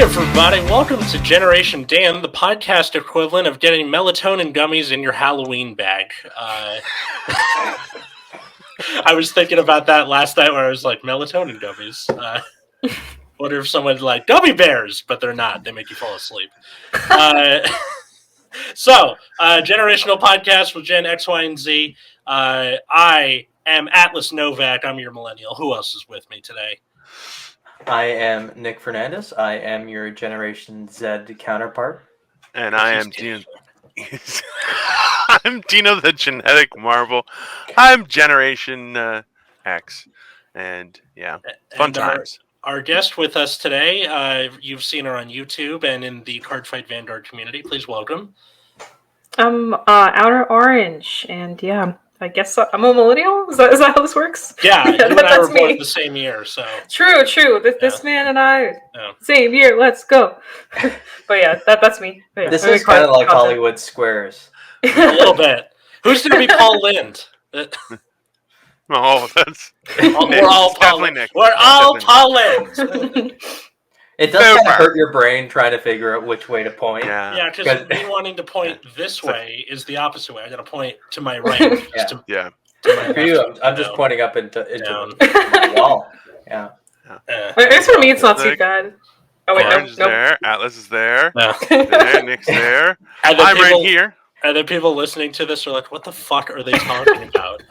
everybody. Welcome to Generation Dan, the podcast equivalent of getting melatonin gummies in your Halloween bag. I was thinking about that last night where I was like, melatonin gummies. Wonder if someone's like, gummy bears, but they're not. They make you fall asleep. Generational podcast with Gen X, Y, and Z. I am Atlas Novak. I'm your millennial. Who else is with me today? I am Nick Fernandez. I am your Generation Z counterpart. And I am Dino. I'm Dino, the genetic marvel. I'm Generation X. And yeah, fun times. Our guest with us today, you've seen her on YouTube and in the Cardfight Vanguard community. Please welcome. I'm OuterOrange, and yeah, I guess I'm a millennial. Is that how this works? Yeah, you and I were born the same year, so true. This man and I, same year. Let's go. But yeah, that's me. Yeah, this is kind of like Hollywood Squares. A little bit. Who's going to be Paul Lind? Oh, that's we're all Paul Lind. We're all Paul Lind. It does kind of hurt your brain trying to figure out which way to point. Yeah, because me wanting to point this way is the opposite way. I got to point to my right. For you, I'm just pointing up into the wall. Yeah. I guess for me, it's not too bad. Oh wait, Orange is there. Atlas is there. There, Nick's there. I'm right here. And then people listening to this are like, "What the fuck are they talking about?"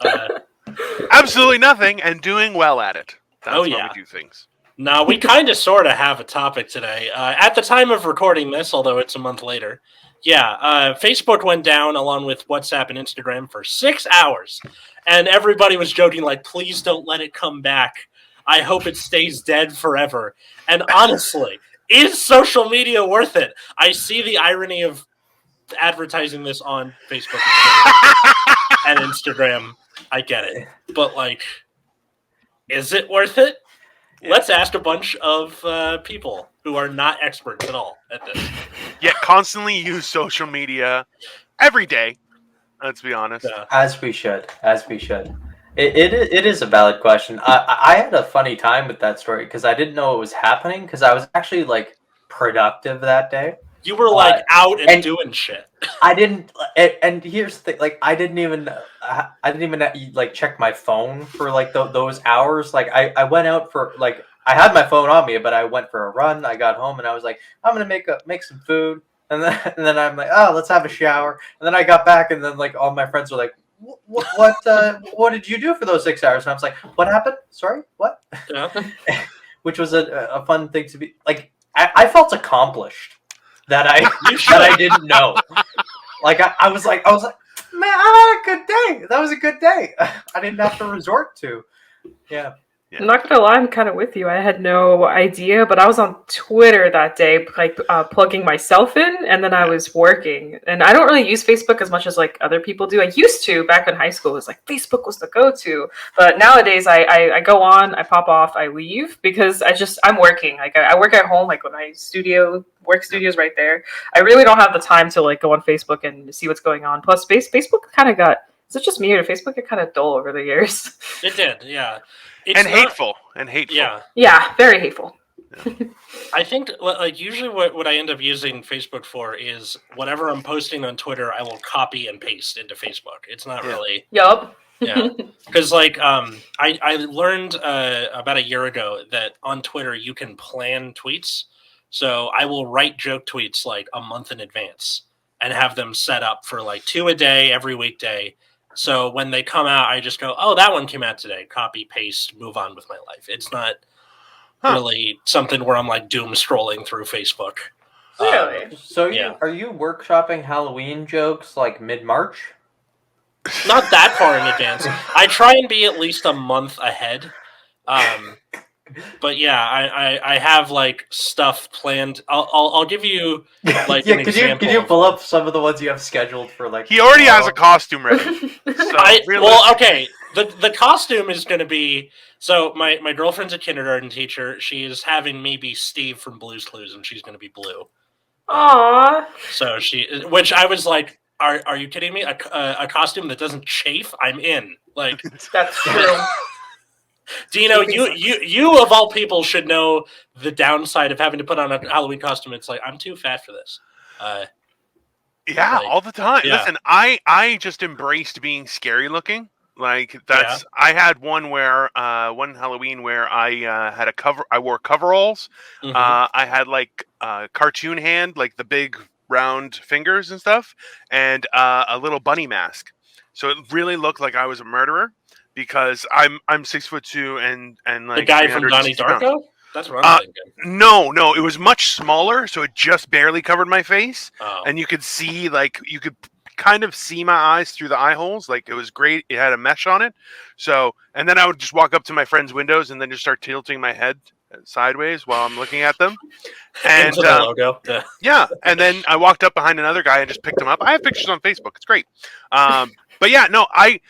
Absolutely nothing, and doing well at it. That's how we do things. No, we kind of sort of have a topic today. At the time of recording this, although it's a month later, Facebook went down along with WhatsApp and Instagram for 6 hours. And everybody was joking like, please don't let it come back. I hope it stays dead forever. And honestly, is social media worth it? I see the irony of advertising this on Facebook and Instagram. I get it. But, is it worth it? Let's ask a bunch of people who are not experts at all at this. Yet constantly use social media every day. Let's be honest. As we should. It is a valid question. I had a funny time with that story because I didn't know it was happening because I was actually productive that day. You were out and doing shit. I didn't, and here's the thing: I didn't even check my phone for those hours. I went out for I had my phone on me, but I went for a run. I got home and I was like, I'm gonna make some food, and then I'm like, oh, let's have a shower. And then I got back, and then all my friends were like, what did you do for those 6 hours? And I was like, what happened? Sorry, what? Yeah. Which was a fun thing to be like. I felt accomplished. That I didn't know. I was like, man, I had a good day. That was a good day. I didn't have to resort to. Yeah. I'm not gonna lie, I'm kind of with you. I had no idea, but I was on Twitter that day, plugging myself in, and then I was working. And I don't really use Facebook as much as other people do. I used to back in high school. It was Facebook was the go-to, but nowadays I go on, I pop off, I leave because I'm working. I work at home, with my work studio's right there. I really don't have the time to go on Facebook and see what's going on. Plus, Facebook kind of got. Is it just me or did Facebook get kind of dull over the years? It did, yeah. Hateful. Yeah, very hateful. Yeah. I think, usually what I end up using Facebook for is whatever I'm posting on Twitter, I will copy and paste into Facebook. It's not really... Yup. Yeah. Because, I learned about a year ago that on Twitter you can plan tweets. So I will write joke tweets, a month in advance and have them set up for, 2 a day every weekday. So when they come out, I just go, oh, that one came out today. Copy, paste, move on with my life. It's not really something where I'm doom scrolling through Facebook. Really? So are you workshopping Halloween jokes mid-March? Not that far in advance. I try and be at least a month ahead. But yeah, I have stuff planned. I'll give you an example. Could you pull up some of the ones you have scheduled for He already has a costume ready. So okay. The costume is going to be my girlfriend's a kindergarten teacher. She is having me be Steve from Blue's Clues, and she's going to be Blue. Aww. So which I was like, are you kidding me? A costume that doesn't chafe? I'm in. That's true. Dino, you of all people should know the downside of having to put on a Halloween costume. It's like, I'm too fat for this. Yeah, Like, all the time. yeah. Listen, I just embraced being scary looking. Like that's I had one where one Halloween where I had I wore coveralls. Mhm. I had like cartoon hand, like the big round fingers and stuff, and a little bunny mask. So it really looked like I was a murderer because I'm 6'2" and like The guy from Donnie 360 pounds. Darko? That's what I'm thinking. No, it was much smaller, so it just barely covered my face, Oh. and you could see you could kind of see my eyes through the eye holes. Like it was great. It had a mesh on it. So, and then I would just walk up to my friends' windows and then just start tilting my head sideways while I'm looking at them. And Into the logo. yeah, and then I walked up behind another guy and just picked him up. I have pictures on Facebook. It's great. But yeah, no, I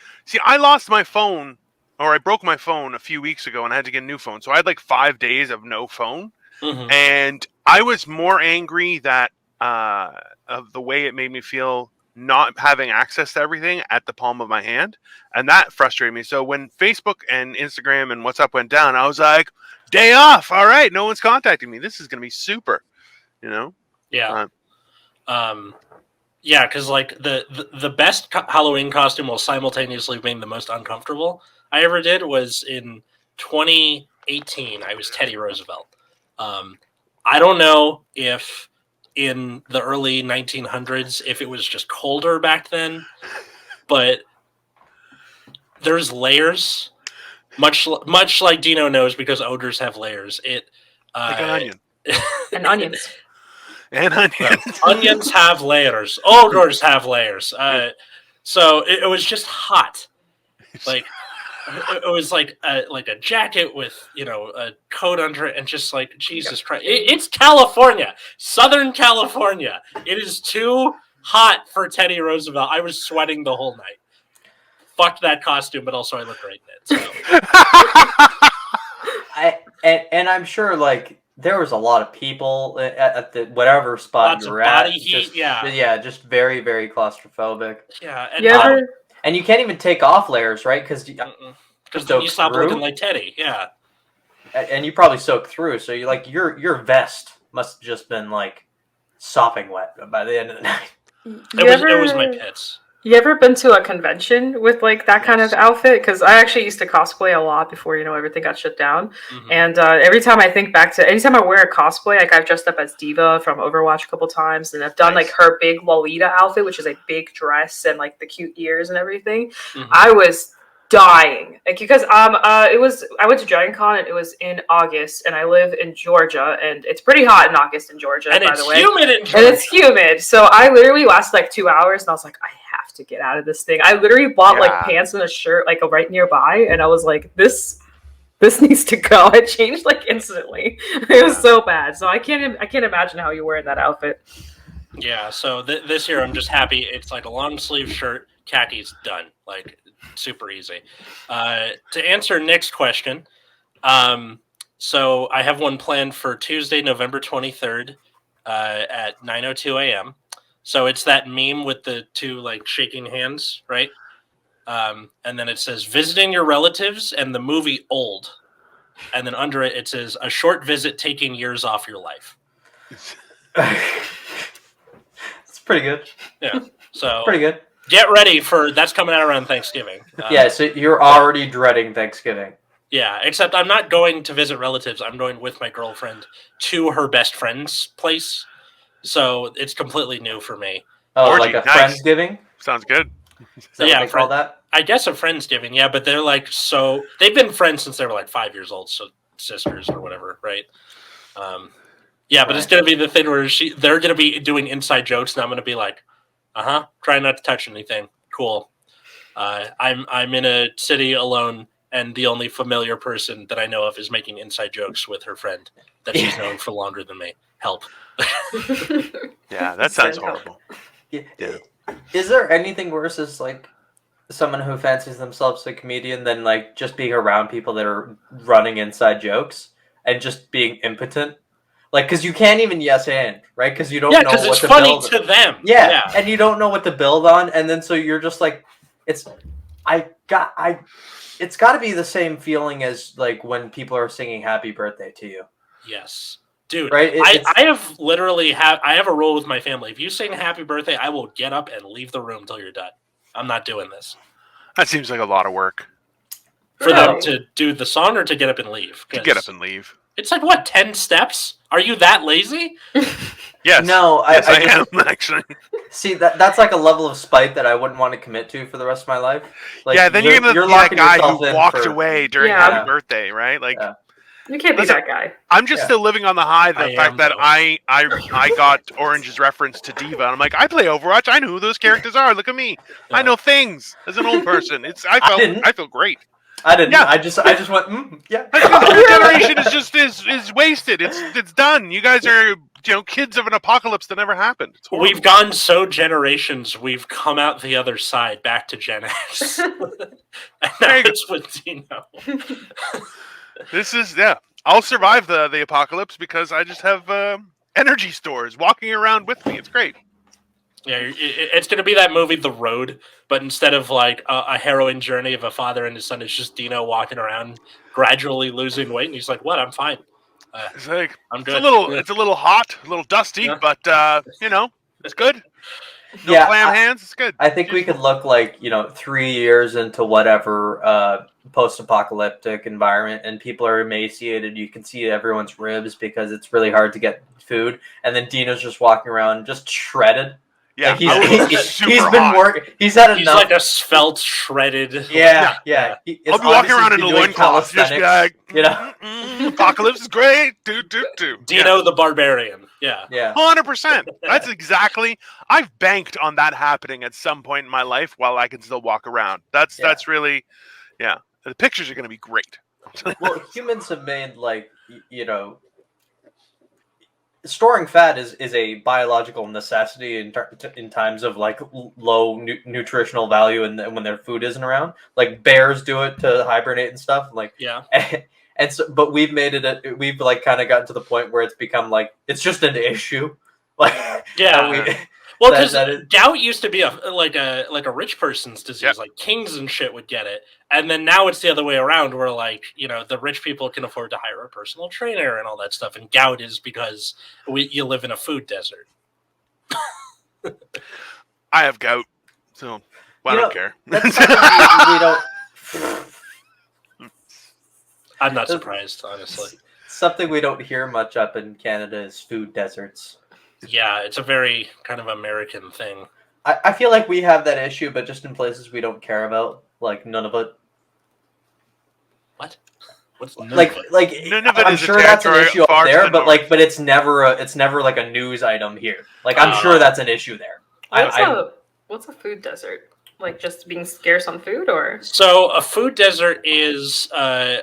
lost my phone, or I broke my phone a few weeks ago and I had to get a new phone. So I had like 5 days of no phone. Mhm. And I was more angry that of the way it made me feel not having access to everything at the palm of my hand, and that frustrated me. So when Facebook and Instagram and WhatsApp went down, I was like, day off, all right, no one's contacting me, this is gonna be super, Yeah. Yeah, because like the best Halloween costume while simultaneously being the most uncomfortable I ever did was in 2018. I was Teddy Roosevelt. I don't know if in the early 1900s if it was just colder back then, but there's layers, much like Dino knows because odors have layers. Like an onion. And onions. And onions. Onions have layers. Odors have layers. So it was just hot. Like it was like a jacket with a coat under it, and just like Jesus Christ, it's California, Southern California. It is too hot for Teddy Roosevelt. I was sweating the whole night. Fucked that costume, but also I looked great in it. So. And I'm sure like there was a lot of people at the whatever spot Lots you were of body at. heat, just very, very claustrophobic. Yeah, and you can't even take off layers, right? Because you stop looking like Teddy. Yeah, and you probably soak through. So you like your vest must have just been like sopping wet by the end of the night. It was my pits. You ever been to a convention with like that kind of outfit? Because I actually used to cosplay a lot before everything got shut down. Mm-hmm. And every time I think back to anytime I wear a cosplay, like I've dressed up as Diva from Overwatch a couple times, and I've done like her big Lolita outfit, which is a big dress and like the cute ears and everything. Mm-hmm. I was dying because I went to Dragon Con and it was in August, and I live in Georgia, and it's pretty hot in August in Georgia, and by the way. Humid in Georgia. And it's humid. So I literally lasted like 2 hours, and I was like, I have to get out of this thing. I literally bought like pants and a shirt like right nearby, and I was like, this needs to go. I changed like instantly. It was so bad. So I can't imagine how you were in that outfit. Yeah. So this year I'm just happy. It's like a long sleeve shirt, khakis, done. Like super easy. To answer Nick's question, so I have one planned for Tuesday, November 23rd at 9:02 a.m. So it's that meme with the two like shaking hands, right? And then it says visiting your relatives and the movie Old. And then under it says a short visit taking years off your life. It's pretty good. Yeah. So pretty good. Get ready for that's coming out around Thanksgiving. Yeah, so you're already dreading Thanksgiving. Yeah, except I'm not going to visit relatives. I'm going with my girlfriend to her best friend's place. So it's completely new for me. Oh, like a Friendsgiving? Sounds good. Is that what they call that? I guess a Friendsgiving, yeah, but they're like they've been friends since they were like 5 years old, so sisters or whatever, right? Yeah, but it's gonna be the thing where they're gonna be doing inside jokes, and I'm gonna be like, try not to touch anything. Cool. I'm in a city alone, and the only familiar person that I know of is making inside jokes with her friend that she's known for longer than me. Help. Yeah, that sounds horrible. Yeah. Is there anything worse as like someone who fancies themselves a comedian than like just being around people that are running inside jokes and just being impotent? Like, because you can't even yes and, right? Because you don't know what to build. Yeah, because it's funny to them. Yeah, and you don't know what to build on, and then so you're just like, it's It's got to be the same feeling as like when people are singing "Happy Birthday" to you. Yes. Dude, Right? I have literally I have a rule with my family. If you sing happy birthday, I will get up and leave the room until you're done. I'm not doing this. That seems like a lot of work. For them Really? to do the song or to get up and leave? To get up and leave. It's like, what, 10 steps? Are you that lazy? Yes. No, yes, I just, am actually. See, that's like a level of spite that I wouldn't want to commit to for the rest of my life. Like, Yeah, then you're gonna be that locking guy yourself who in walked for- away during Yeah. Happy Birthday, right? Like, Yeah. You can't be Listen, that guy. I'm just Yeah. still living on the high of the I fact am, that though. I got Orange's reference to Diva. And I'm like, I play Overwatch. I know who those characters are. Look at me. I know things as an old person. didn't. I feel great. I didn't. Yeah. I just went. Yeah. That's because the whole generation is wasted. It's done. You guys are kids of an apocalypse that never happened. It's horrible. We've gone so generations, we've come out the other side, back to Gen X. And now There you go. it's with Dino. This is I'll survive the apocalypse because I just have energy stores walking around with me. It's great. Yeah, it's going to be that movie, The Road, but instead of like a harrowing journey of a father and his son, it's just Dino walking around, gradually losing weight, and he's like, "What? I'm fine. It's like I'm it's good." it's a little hot, a little dusty, Yeah. but it's good. No Yeah, clam hands. It's good. I think we could look like 3 years into whatever post-apocalyptic environment, and people are emaciated. You can see everyone's ribs because it's really hard to get food, and then Dino's just walking around, just shredded. Yeah, Like I would look super he's been hot. working. He's had He's enough. like a svelte, shredded. Yeah. I'll It's be walking obviously around in been a doing loincloth, just be like, calisthenics, apocalypse is great. Do. Dino the Barbarian. Yeah. Yeah. 100%. That's exactly. I've banked on that happening at some point in my life while I can still walk around. That's really, yeah. The pictures are going to be great. Well, humans have made storing fat is a biological necessity in times of like low nutritional value and when their food isn't around. Like bears do it to hibernate and stuff. Like Yeah. and so, but we've made it. We've like kind of gotten to the point where it's become like it's just an issue. Like Yeah. Well, because that is- gout used to be a rich person's disease. Yep. Like kings and shit would get it, and then now it's the other way around, where like the rich people can afford to hire a personal trainer and all that stuff, and gout is because you live in a food desert. I have gout, so I don't care. That's something we don't. I'm not surprised, honestly. Something we don't hear much up in Canada is food deserts. Yeah, it's a very kind of American thing. I feel like we have that issue, but just in places we don't care about. Like none of it. What? What's None of it I'm is a sure that's an territory issue up far to there, the but north. but it's never like a news item here. Like I'm sure that's an issue there. What's a food desert? Like just being scarce on food, or So a food desert is a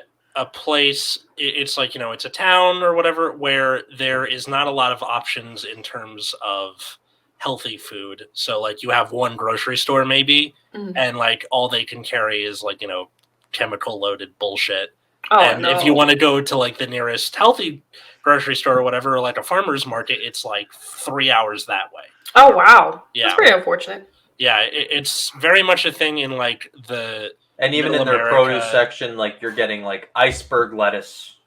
place. It's like it's a town or whatever where there is not a lot of options in terms of healthy food. So like you have one grocery store maybe, and like all they can carry is like chemical loaded bullshit. And if you want to go to like the nearest healthy grocery store or whatever, or like a farmer's market, it's like 3 hours that way. Oh wow, Yeah. that's pretty unfortunate. Yeah, it's very much a thing in like the And even Middle in their America. produce section, like you're getting like iceberg lettuce.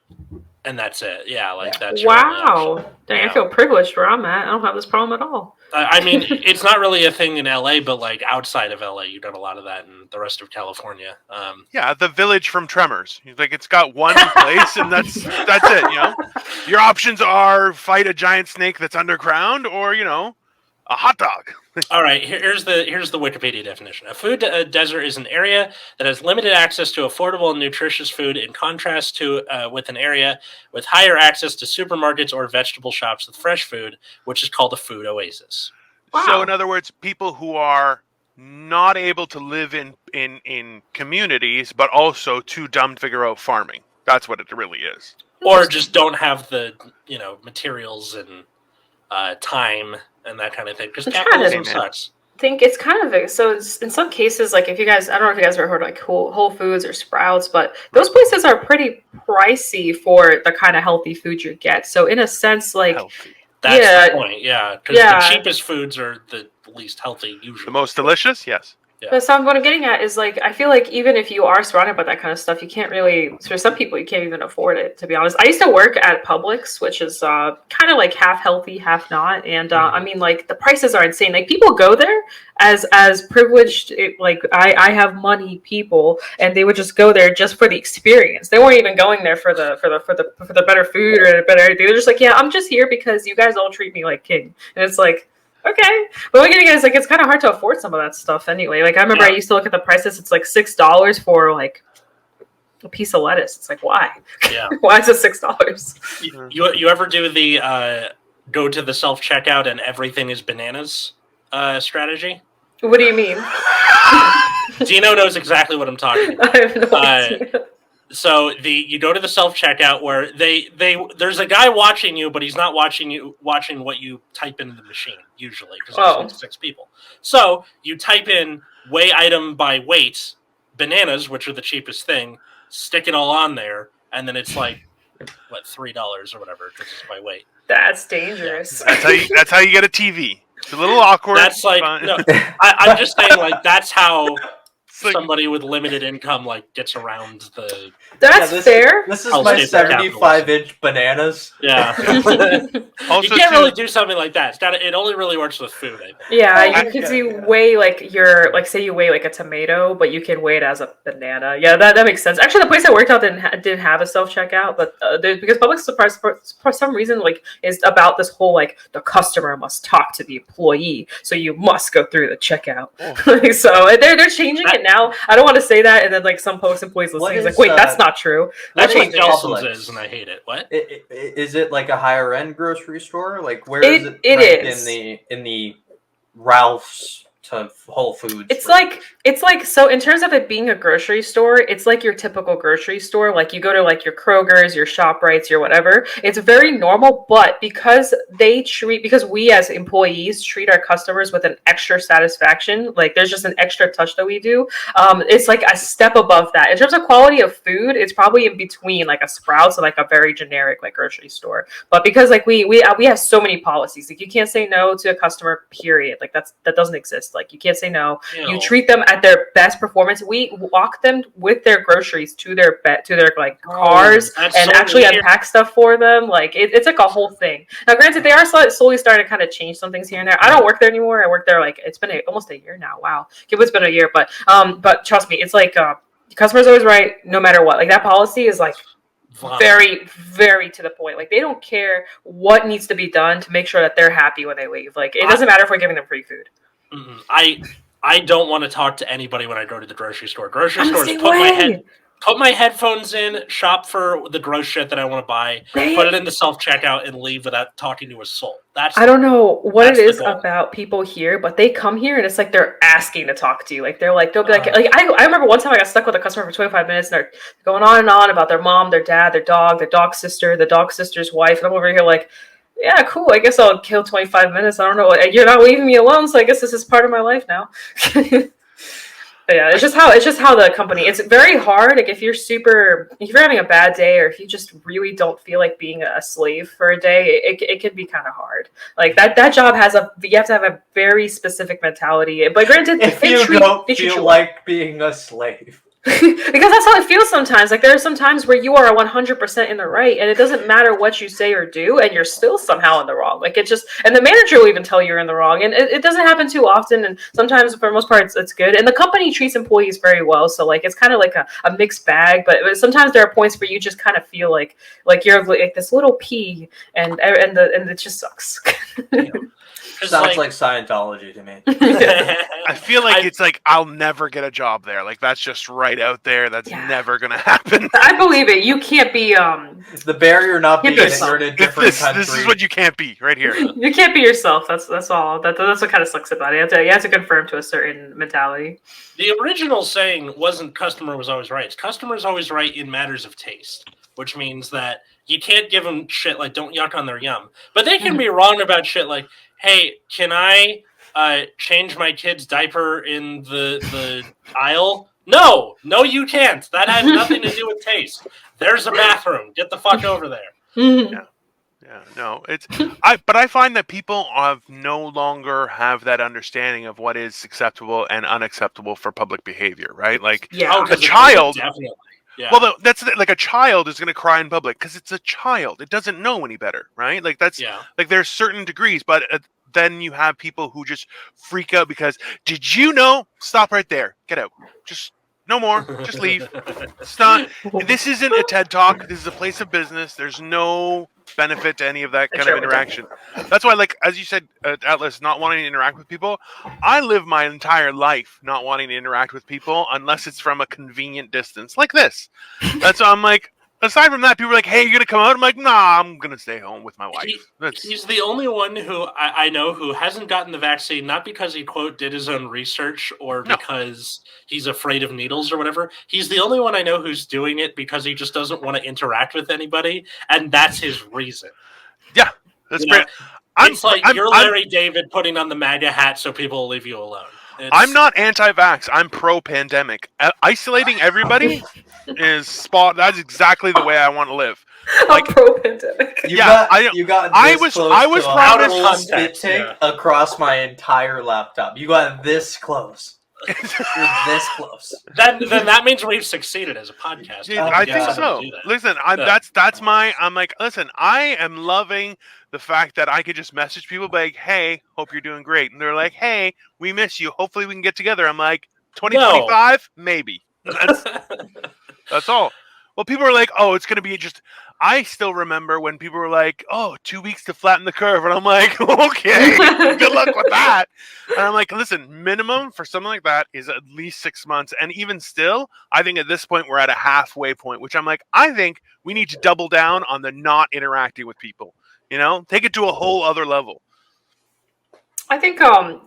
and that's it. Yeah, like Yeah. that's your only option. Wow, dang, Yeah. I feel privileged where I'm at. I don't have this problem at all. I mean, it's not really a thing in LA, but like outside of LA, you've done a lot of that in the rest of California. Yeah, the village from Tremors. Like it's got one place, and that's it. Your options are fight a giant snake that's underground, or a hot dog. All right, here's the Wikipedia definition. A food desert is an area that has limited access to affordable and nutritious food, in contrast to with an area with higher access to supermarkets or vegetable shops with fresh food, which is called a food oasis. Wow. So, in other words, people who are not able to live in communities, but also too dumb to figure out farming. That's what it really is. Or just don't have the materials and time and that kind of thing, because I'm trying capitalism to- sucks. Think it's kind of so. It's, in some cases, like if you guys, I don't know if you guys ever heard of like Whole Foods or Sprouts, but those places are pretty pricey for the kind of healthy food you get. So in a sense, like Healthy. That's Yeah. the point, yeah. Because Yeah. the cheapest foods are the least healthy usually. The most delicious, yes. But so what I'm getting at is like I feel like even if you are surrounded by that kind of stuff, you can't really. For some people, you can't even afford it. To be honest, I used to work at Publix, which is kind of like half healthy, half not. And I mean, like the prices are insane. Like people go there as privileged, like I have money people, and they would just go there just for the experience. They weren't even going there for the better food or the better everything. They're just like, yeah, I'm just here because you guys all treat me like king, and it's like. Okay, but what getting is like it's kind of hard to afford some of that stuff anyway. Like I remember I used to look at the prices. It's like $6 for like a piece of lettuce. It's like why? Yeah. Why is it $6? You ever do the go to the self checkout and everything is bananas strategy? What do you mean? Dino knows exactly what I'm talking about. I have no idea. So you go to the self checkout where there's a guy watching you, but he's not watching what you type into the machine usually because there's like 6 people. So you type in weigh item by weight, bananas, which are the cheapest thing, stick it all on there, and then it's like what $3 or whatever because it's by weight. That's dangerous. Yeah. That's how you get a TV. It's a little awkward. That's like no, I'm just saying like that's how. Somebody with limited income like gets around the. That's fair. This is my 75-inch bananas. Yeah. You can't really do something like that. It only really works with food. I think. Yeah, because you weigh like say you weigh like a tomato, but you can weigh it as a banana. Yeah, that makes sense. Actually, the place I worked out didn't have a self checkout, but because public surprise for some reason like is about this whole like the customer must talk to the employee, so you must go through the checkout. So they're changing it now. I don't want to say that, and then like some Publix employees listening is like, wait, that's not true. That's what Gelson's is, and I hate it. What? Is it like a higher end grocery store? Like where is it? It is in the Ralph's to Whole Foods. It's like so in terms of it being a grocery store, it's like your typical grocery store. Like you go to like your Kroger's, your ShopRites, your whatever. It's very normal, but because we as employees treat our customers with an extra satisfaction, like there's just an extra touch that we do. It's like a step above that. In terms of quality of food, it's probably in between like a Sprouts and like a very generic like grocery store. But because like we have so many policies, like you can't say no to a customer, period. Like that doesn't exist. Like you can't say no. You treat them at their best performance. We walk them with their groceries to their like cars and actually unpack stuff for them. Like it's like a whole thing. Now, granted, they are slowly starting to kind of change some things here and there. I don't work there anymore. I work there like it's been almost a year now. Wow, it's been a year, but trust me, it's like the customer's always right no matter what. Like that policy is like very, very to the point. Like they don't care what needs to be done to make sure that they're happy when they leave. Like it doesn't matter if we're giving them free food. I don't want to talk to anybody when I go to the grocery store. Grocery stores put my headphones in, shop for the gross shit that I want to buy, put it in the self-checkout, and leave without talking to a soul. I don't know what it is about people here, but they come here and it's like they're asking to talk to you. Like they'll be like I remember one time I got stuck with a customer for 25 minutes and they're going on and on about their mom, their dad, their dog, their dog's sister, the dog's sister's wife, and I'm over here like, yeah, cool. I guess I'll kill 25 minutes. I don't know. You're not leaving me alone, so I guess this is part of my life now. But yeah, it's just how the company. It's very hard. Like if you're having a bad day, or if you just really don't feel like being a slave for a day, it can be kind of hard. Like that job you have to have a very specific mentality. But granted, if you don't feel like being a slave. Because that's how it feels sometimes. Like there are some times where you are 100% in the right, and it doesn't matter what you say or do, and you're still somehow in the wrong. Like and the manager will even tell you're in the wrong, and it doesn't happen too often. And sometimes, for the most part, it's good. And the company treats employees very well, so like it's kind of like a mixed bag. But sometimes there are points where you just kind of feel like you're like this little pea, and it just sucks. Sounds like Scientology to me. I feel like it's like I'll never get a job there. Like that's just right out there. That's never gonna happen. I believe it. You can't be It's the barrier not being in a different country. This is what you can't be right here. You can't be yourself. That's all. That's what kind of sucks about it. You have to conform to a certain mentality. The original saying wasn't "customer was always right." It's "customer is always right in matters of taste," which means that you can't give them shit like "don't yuck on their yum," but they can be wrong about shit like, "Hey, can I change my kid's diaper in the aisle?" No, you can't. That has nothing to do with taste. There's a bathroom. Get the fuck over there. Mm-hmm. Yeah, no, but I find that people no longer have that understanding of what is acceptable and unacceptable for public behavior, right? Like Yeah. a child. definitely. Yeah. Well, like a child is going to cry in public because it's a child. It doesn't know any better, right? Like that's like there's certain degrees, but then you have people who just freak out because did you know? Stop right there. Get out. Just no more. Just leave. It's not. This isn't a TED Talk. This is a place of business. There's no benefit to any of that kind of interaction. That's why, like as you said, Atlas, not wanting to interact with people. I live my entire life not wanting to interact with people unless it's from a convenient distance, like this. That's why I'm like. Aside from that, people are like, "Hey, you gonna come out?" I'm like, "Nah, I'm gonna stay home with my wife." He's the only one who I know who hasn't gotten the vaccine, not because he quote did his own research or because he's afraid of needles or whatever. He's the only one I know who's doing it because he just doesn't want to interact with anybody, and that's his reason. Yeah, that's great. It's like you're Larry David putting on the MAGA hat so people will leave you alone. I'm not anti-vax. I'm pro-pandemic. Isolating everybody is spot. That's exactly the way I want to live. Like pro-pandemic. I was promised spit take across my entire laptop. You got this close. You're this close. Then that means we've succeeded as a podcast. Yeah, I think so. Listen, that's my. I'm like, listen, I am loving the fact that I could just message people like, "Hey, hope you're doing great," and they're like, "Hey, we miss you. Hopefully, we can get together." I'm like, 2025, maybe. That's all. Well, people are like, "Oh, it's gonna be just." I still remember when people were like, "Oh, 2 weeks to flatten the curve," and I'm like, "Okay, good luck with that." And I'm like, "Listen, minimum for something like that is at least 6 months, and even still, I think at this point we're at a halfway point, which I'm like, I think we need to double down on the not interacting with people. You know, take it to a whole other level." I think,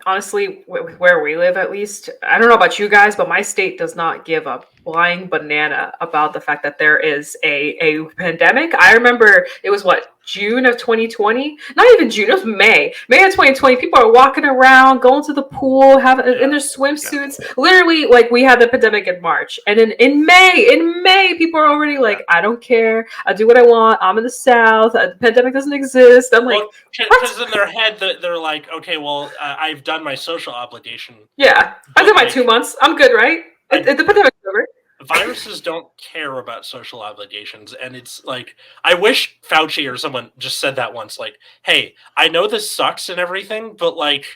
honestly, where we live, at least, I don't know about you guys, but my state does not give a flying banana about the fact that there is a pandemic. I remember it was June of 2020? Not even June, it was May. May of 2020, people are walking around, going to the pool, in their swimsuits. Literally, like, we had the pandemic in March. And then in May, people are already like, I don't care. I do what I want. I'm in the South. The pandemic doesn't exist. I'm like, because in their head, they're like, okay, well, I've done my social obligation. Yeah, I did my 2 months. I'm good, right? The pandemic's over. Viruses don't care about social obligations, and it's like, I wish Fauci or someone just said that once, like, hey, I know this sucks and everything, but like,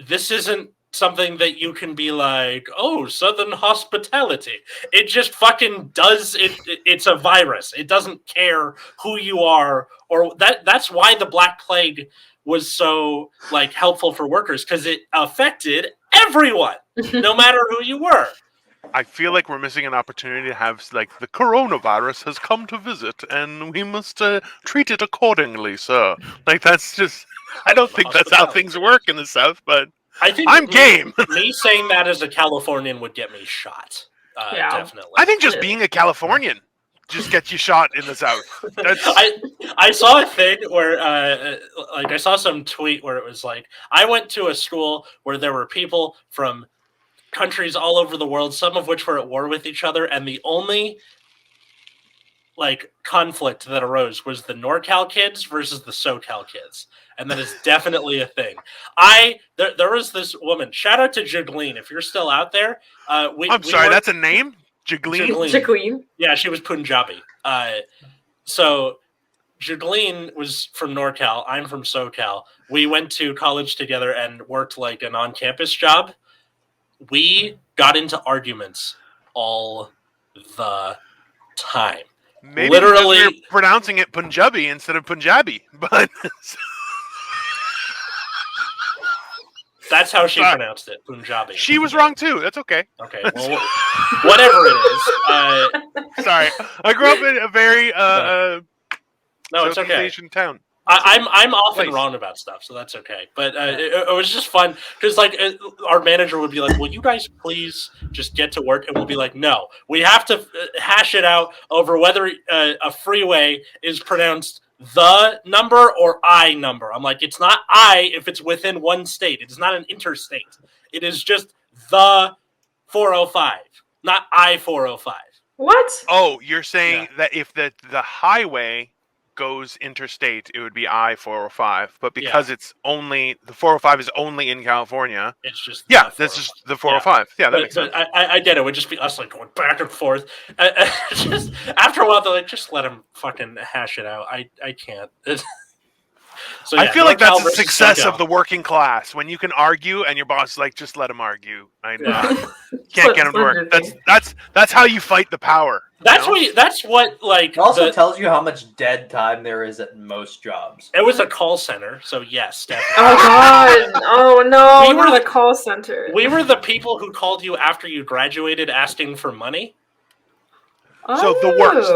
this isn't something that you can be like, oh, Southern hospitality. It just fucking does it. It's a virus. It doesn't care who you are, or that's why the Black Plague was so like helpful for workers, because it affected everyone, no matter who you were. I feel like we're missing an opportunity to have, like, the coronavirus has come to visit, and we must treat it accordingly, sir. Like, that's just... I don't think that's how things work in the South, but I think I'm game. Me saying that as a Californian would get me shot. Definitely. I think just being a Californian just gets you shot in the South. I saw a thing where, I saw some tweet where it was like, I went to a school where there were people from countries all over the world, some of which were at war with each other, and the only like conflict that arose was the NorCal kids versus the SoCal kids, and that is definitely a thing. There was this woman. Shout out to Jagleen if you're still out there. I'm sorry, that's a name, Jagleen. Yeah, she was Punjabi. So Jagleen was from NorCal. I'm from SoCal. We went to college together and worked like an on-campus job. We got into arguments all the time. Maybe literally, you're pronouncing it Punjabi instead of Punjabi, but that's how she pronounced it, Punjabi. She was wrong too. That's okay. Okay, well, whatever it is. Sorry, I grew up in a very no, it's okay. Asian town. I'm often wrong about stuff, so that's okay. But it was just fun because, like, our manager would be like, "Will you guys please just get to work?" And we'll be like, "No, we have to hash it out over whether a freeway is pronounced the number or I number." I'm like, "It's not I if it's within one state. It is not an interstate. It is just the 405, not I-405." What? Oh, you're saying that if the highway goes interstate, it would be I-405. But because it's only the 405 is only in California, it's just this is the 405. Yeah, that makes sense. I get it. It would just be us like going back and forth. Just after a while, they're like, just let him fucking hash it out. I can't. So, I feel like that's the versus success SoCal. of the working class when you can argue and your boss is like, just let him argue. I know. Yeah. Can't get him to work. That's how you fight the power. That's what like. It also tells you how much dead time there is at most jobs. It was a call center, so yes, definitely. Oh god! Oh no! We were Not the call center. We were the people who called you after you graduated asking for money. So the worst.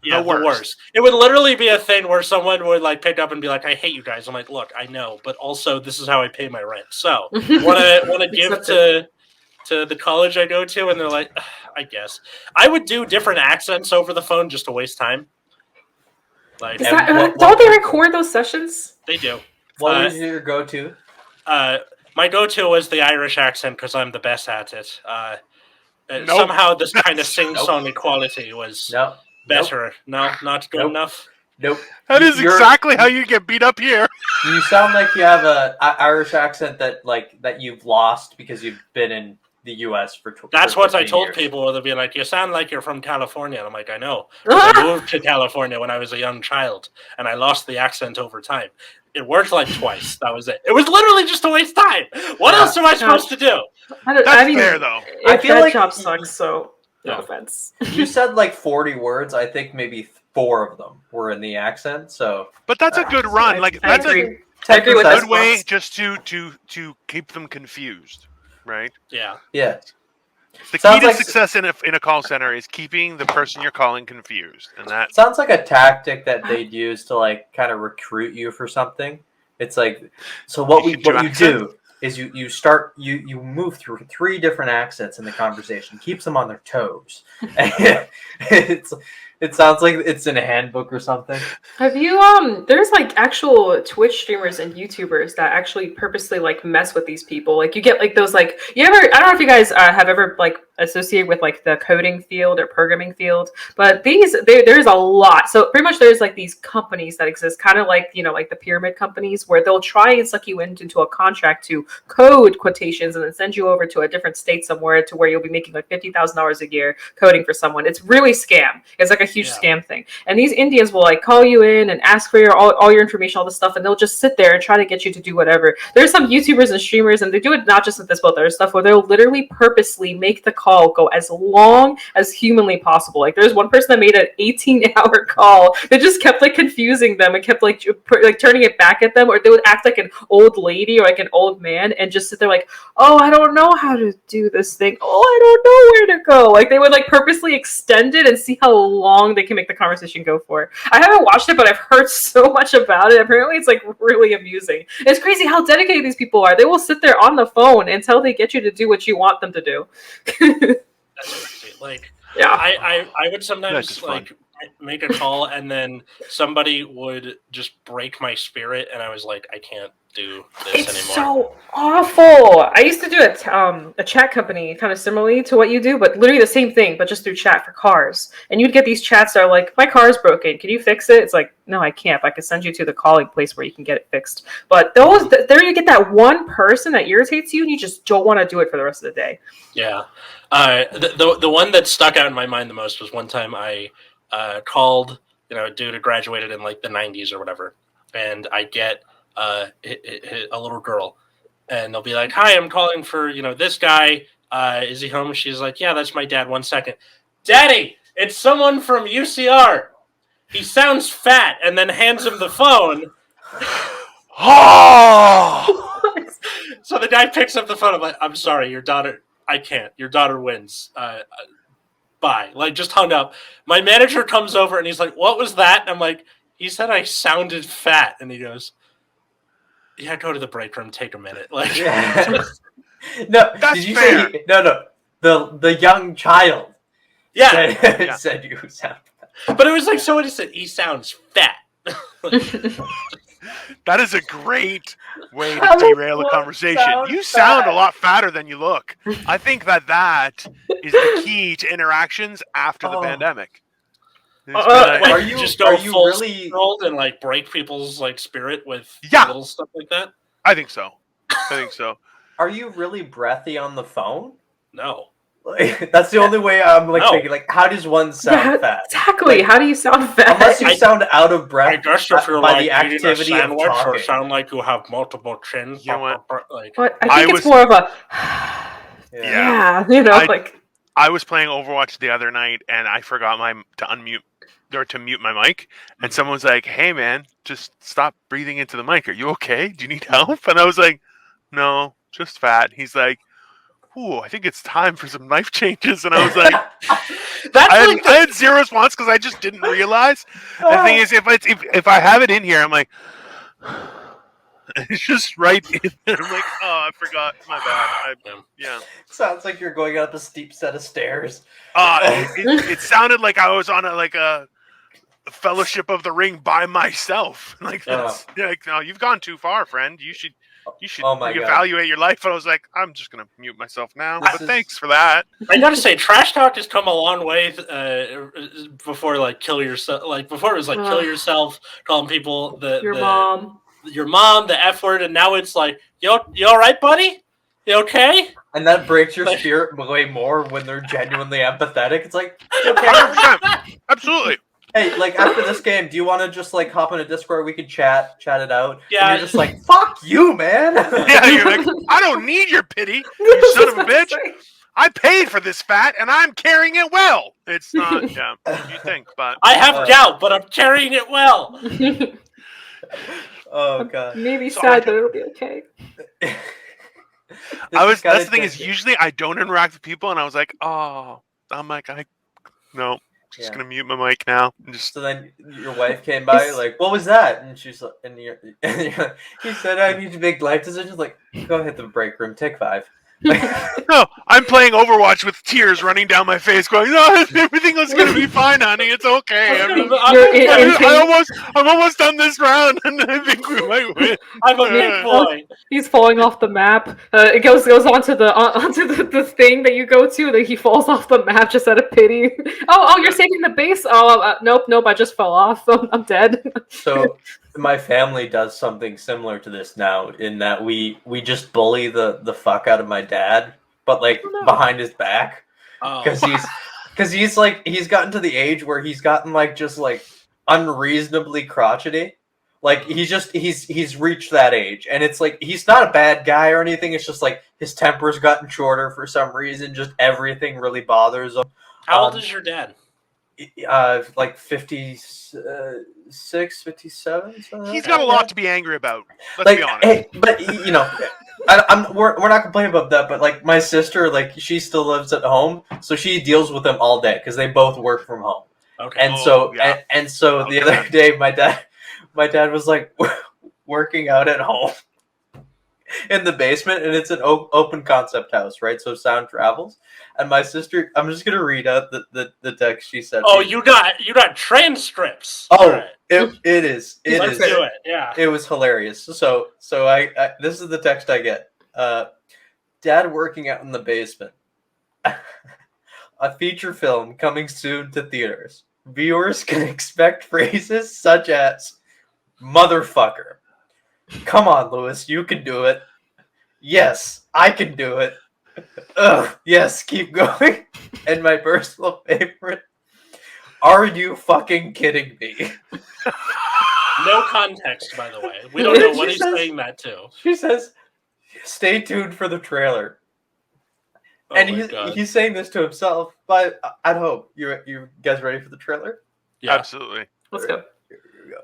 Yeah, the worst. It would literally be a thing where someone would like pick up and be like, "I hate you guys." I'm like, "Look, I know, but also this is how I pay my rent. So, want to give to the college I go to?" And they're like, "I guess." I would do different accents over the phone just to waste time. Like, don't they record those sessions? They do. What was your go-to? My go-to was the Irish accent because I'm the best at it. Nope. Somehow this kind of sing-song equality was better. Nope. No, not good enough. Nope. That is exactly how you get beat up here. You sound like you have a Irish accent that you've lost because you've been in the U.S. for 20 That's what I told years. people. They'll be like, "You sound like you're from California." And I'm like, "I know. I moved to California when I was a young child, and I lost the accent over time. It worked like twice. That was it. It was literally just a waste of time. What else am I supposed to do?" That's fair, though. I feel that like job sucks, so no offense. You said like 40 words. I think maybe 4 of them were in the accent. So, but that's a good run. Like I that's agree. a With good way just to keep them confused, right? Yeah. The key to success in a call center is keeping the person you're calling confused, and that sounds like a tactic that they'd use to like kind of recruit you for something. It's like, so what you do is you move through 3 different accents in the conversation, keeps them on their toes. It sounds like it's in a handbook or something. Have you there's like actual Twitch streamers and YouTubers that actually purposely like mess with these people. Like you get like those like I don't know if you guys have ever like associated with like the coding field or programming field, but there's a lot. So pretty much there's like these companies that exist, kind of like like the pyramid companies, where they'll try and suck you into a contract to code quotations and then send you over to a different state somewhere to where you'll be making like $50,000 a year coding for someone. It's really scam. It's like a huge scam thing. And these Indians will like call you in and ask for all your information, all this stuff, and they'll just sit there and try to get you to do whatever. There's some YouTubers and streamers, and they do it not just with this, but other stuff, where they'll literally purposely make the call go as long as humanly possible. Like there's one person that made an 18-hour call that just kept like confusing them and kept like turning it back at them, or they would act like an old lady or like an old man and just sit there like, "Oh, I don't know how to do this thing. Oh, I don't know where to go." Like they would like purposely extend it and see how long they can make the conversation go for. I haven't watched it, but I've heard so much about it. Apparently it's like really amusing. It's crazy how dedicated these people are. They will sit there on the phone until they get you to do what you want them to do. That's crazy. Like, yeah, I would sometimes like make a call and then somebody would just break my spirit, and I was like, I can't do this anymore. So awful. I used to do a chat company kind of similarly to what you do, but literally the same thing, but just through chat for cars. And you'd get these chats that are like, "My car is broken. Can you fix it?" It's like, "No, I can't. But I can send you to the calling place where you can get it fixed." But there you get that one person that irritates you, and you just don't want to do it for the rest of the day. Yeah. The one that stuck out in my mind the most was one time I called, a dude who graduated in like the 90s or whatever, and I get a little girl, and they'll be like, "Hi, I'm calling for this guy. Is he home?" She's like, "Yeah, that's my dad. 1 second, Daddy. It's someone from UCR. He sounds fat," and then hands him the phone. Oh! So the guy picks up the phone. I'm like, "I'm sorry, your daughter. I can't. Your daughter wins. Bye." Like, just hung up. My manager comes over and he's like, "What was that?" And I'm like, "He said I sounded fat." And he goes, "Yeah, go to the break room. Take a minute." Like, no, that's did you fair. say no? The young child. Yeah, said you sound fat. But it was like somebody said he sounds fat. That is a great way to derail a conversation. You sound a lot fatter than you look. I think that is the key to interactions after the pandemic. Are you just go full really scrolled and like break people's like spirit with Yeah. little stuff like that? I think so. Are you really breathy on the phone? No. Like, that's the only way I'm like No. thinking. Like, how does one sound fat? Exactly. Like, how do you sound fat? Unless you sound out of I breath guess if you're by like the eating a activity of sandwich or talking. sound like you have multiple chins. You know what? Like, But I I think was- it's more of a Yeah. you know, I- like I was playing Overwatch the other night, and I forgot to mute my mic, and someone was like, "Hey, man, just stop breathing into the mic. Are you okay? Do you need help?" And I was like, "No, just fat." He's like, "Ooh, I think it's time for some life changes." And I was like, that's I like had zero response because I just didn't realize. The thing is, if I have it in here, I'm like, it's just right in there. I'm like, oh, I forgot. My bad. Yeah. Sounds like you're going up a steep set of stairs. It sounded like I was on a Fellowship of the Ring by myself. Like that's like, no, you've gone too far, friend. You should Oh my God. reevaluate your life. And I was like, I'm just gonna mute myself now. This But is- thanks for that. I gotta say, trash talk has come a long way before like kill yourself. Like before it was like kill yourself, calling people your mom. your mom, the F word, and now it's like, you all right, buddy? You okay? And that breaks your Like- spirit way more when they're genuinely empathetic. It's like, okay, 100%. Absolutely. hey, like after this game, do you want to just like hop in a Discord? We can chat it out. Yeah. And you're just like, fuck you, man. Yeah, you're like, I don't need your pity, you son of a bitch. I paid for this fat, and I'm carrying it well. It's not, yeah, you think, but I have gout, but I'm carrying it well. Oh God. Maybe So sad, but it'll be okay. that's the thing is usually I don't interact with people, and I was like, oh, I'm like, no, just gonna mute my mic now. And just So then your wife came by, like, what was that? And she's like, he said, I need to make life decisions. Like, go hit the break room, take 5. no, I'm playing Overwatch with tears running down my face, going, no, everything is gonna be fine, honey. It's okay. I'm almost done this round, and I think we might win. I'm a big boy. He's falling off the map. It goes onto the thing that you go to. That he falls off the map just out of pity. Oh, you're saving the base. Oh, nope. I just fell off. I'm dead. So my family does something similar to this now, in that we just bully the fuck out of my dad, but like behind his back, because he's gotten to the age where he's gotten like just like unreasonably crotchety. Like he's reached that age, and it's like he's not a bad guy or anything. It's just like his temper's gotten shorter for some reason. Just everything really bothers him. How old is your dad? Like 56, 57. He's got a lot to be angry about. Let's be honest. Hey, but you know, we're not complaining about that. But like my sister, like she still lives at home, so she deals with them all day because they both work from home. Okay. And so the other day, my dad was like working out at home in the basement, and it's an open concept house, right? So sound travels. And my sister, I'm just gonna read out the text she sent. Oh, me. you got transcripts. Oh, Right. it is. Let's do it. Yeah. It was hilarious. So I this is the text I get. Dad working out in the basement. A feature film coming soon to theaters. Viewers can expect phrases such as "motherfucker." Come on, Lewis, you can do it. Yes, I can do it. Ugh, yes, keep going. And my personal favorite, are you fucking kidding me? No context, by the way. We don't know what he's saying that to. She says, stay tuned for the trailer. Oh And my God. he's saying this to himself, but I'd hope. You guys ready for the trailer? Yeah. Absolutely. Let's go. Here we go.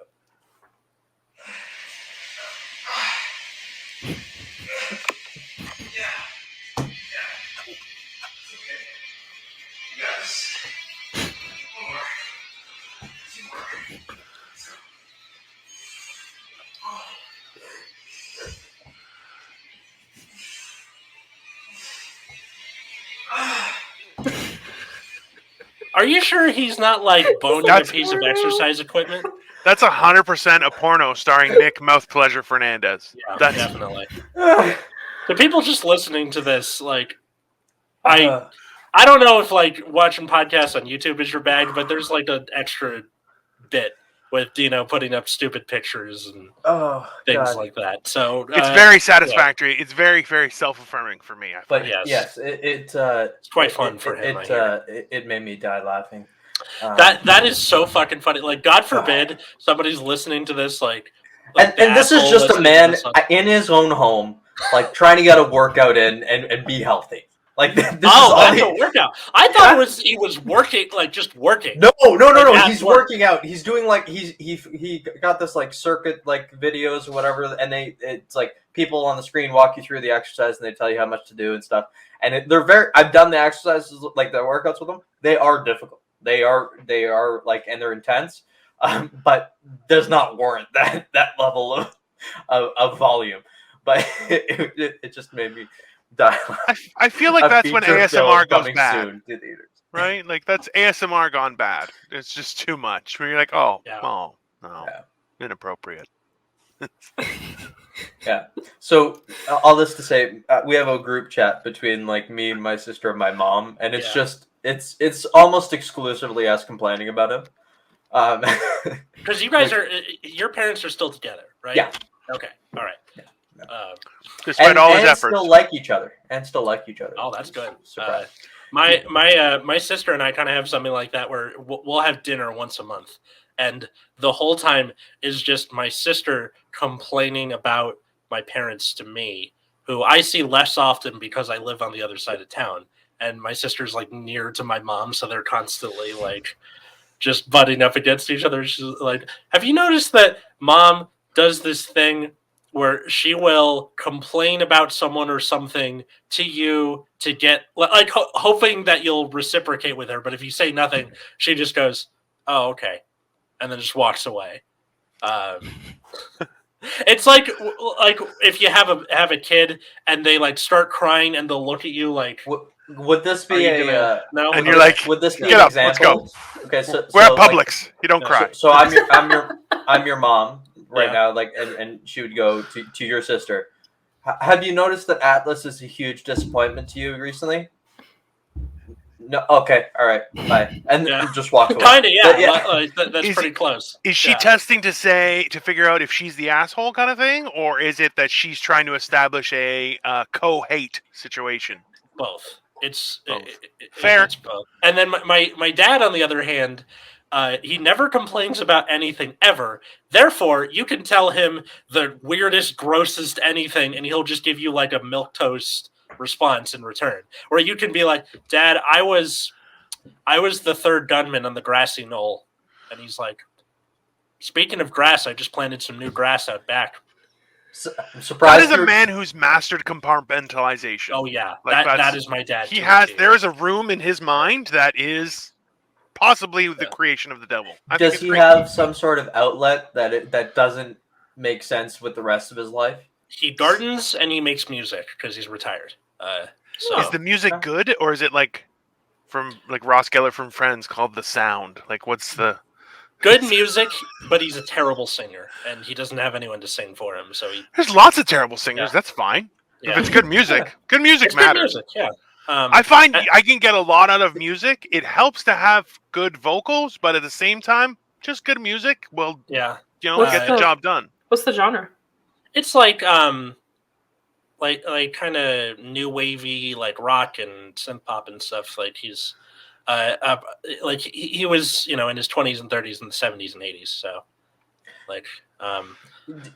Are you sure he's not like boning a piece of exercise equipment? That's 100% a porno starring Nick Mouth Pleasure Fernandez. Yeah, That's definitely. The people just listening to this, like, I I don't know if like watching podcasts on YouTube is your bag, but there's like an extra bit with Dino putting up stupid pictures and things like that. So it's very satisfactory. Yeah. It's very, very self-affirming for me. But yes, it's quite fun for him. It made me die laughing. That is so fucking funny. Like, God forbid somebody's listening to this. Like and this is just a man in his own home, like trying to get a workout in and be healthy. Like this is all that's a workout. I thought he was working, like just working. No. He's working out. He's doing like he got this like circuit like videos or whatever, and it's like people on the screen walk you through the exercise and they tell you how much to do and stuff. And they're very. I've done the exercises like the workouts with them. They are difficult. They are like, and they're intense, but does not warrant that level of volume. But it just made me. I feel like that's when ASMR goes bad, right? Like that's ASMR gone bad. It's just too much. Where you're like, no, inappropriate. Yeah. So all this to say, we have a group chat between like me and my sister and my mom, and it's just it's almost exclusively us complaining about him. Because you guys your parents are still together, right? Yeah. Okay. All right. Yeah. Despite all his efforts, still like each other. Oh, that's good. My sister and I kind of have something like that where we'll have dinner once a month, and the whole time is just my sister complaining about my parents to me, who I see less often because I live on the other side of town, and my sister's like near to my mom, so they're constantly like just butting up against each other. She's like, "Have you noticed that Mom does this thing where she will complain about someone or something to you to get like hoping that you'll reciprocate with her, but if you say nothing, she just goes, 'Oh, okay,' and then just walks away." It's like if you have a kid and they like start crying and they'll look at you like, would this be no? And you're like, would this be get an up, example? Let's go. Okay, so we're at Publix. You don't cry. So I'm your mom right now, like, and she would go to your sister. Have you noticed that Atlas is a huge disappointment to you recently? No. Okay. All right. Bye. And just walk away. Kind of. Yeah. That's pretty close. Is she testing to figure out if she's the asshole kind of thing, or is it that she's trying to establish a co-hate situation? Both. It's both. Fair. It's both. And then my dad, on the other hand, he never complains about anything ever. Therefore, you can tell him the weirdest, grossest anything, and he'll just give you like a milquetoast response in return. Where you can be like, "Dad, I was the third gunman on the grassy knoll," and he's like, "Speaking of grass, I just planted some new grass out back." I'm surprised. That is a man who's mastered compartmentalization. Oh yeah, like that is my dad. There is a room in his mind that is possibly the creation of the devil. Does he have some sort of outlet that doesn't make sense with the rest of his life? He gardens and he makes music because he's retired. So is the music good, or is it like from like Ross Geller from Friends called The Sound? Like, what's the good music? But he's a terrible singer, and he doesn't have anyone to sing for him. So there's lots of terrible singers. That's fine. Yeah. If it's good music, good music matters. Good music, yeah. I find I can get a lot out of music. It helps to have good vocals, but at the same time, just good music will, get the job done. What's the genre? It's like kind of new wavy, like rock and synth pop and stuff. Like he's like he was, in his 20s and 30s and the 70s and 80s. So like,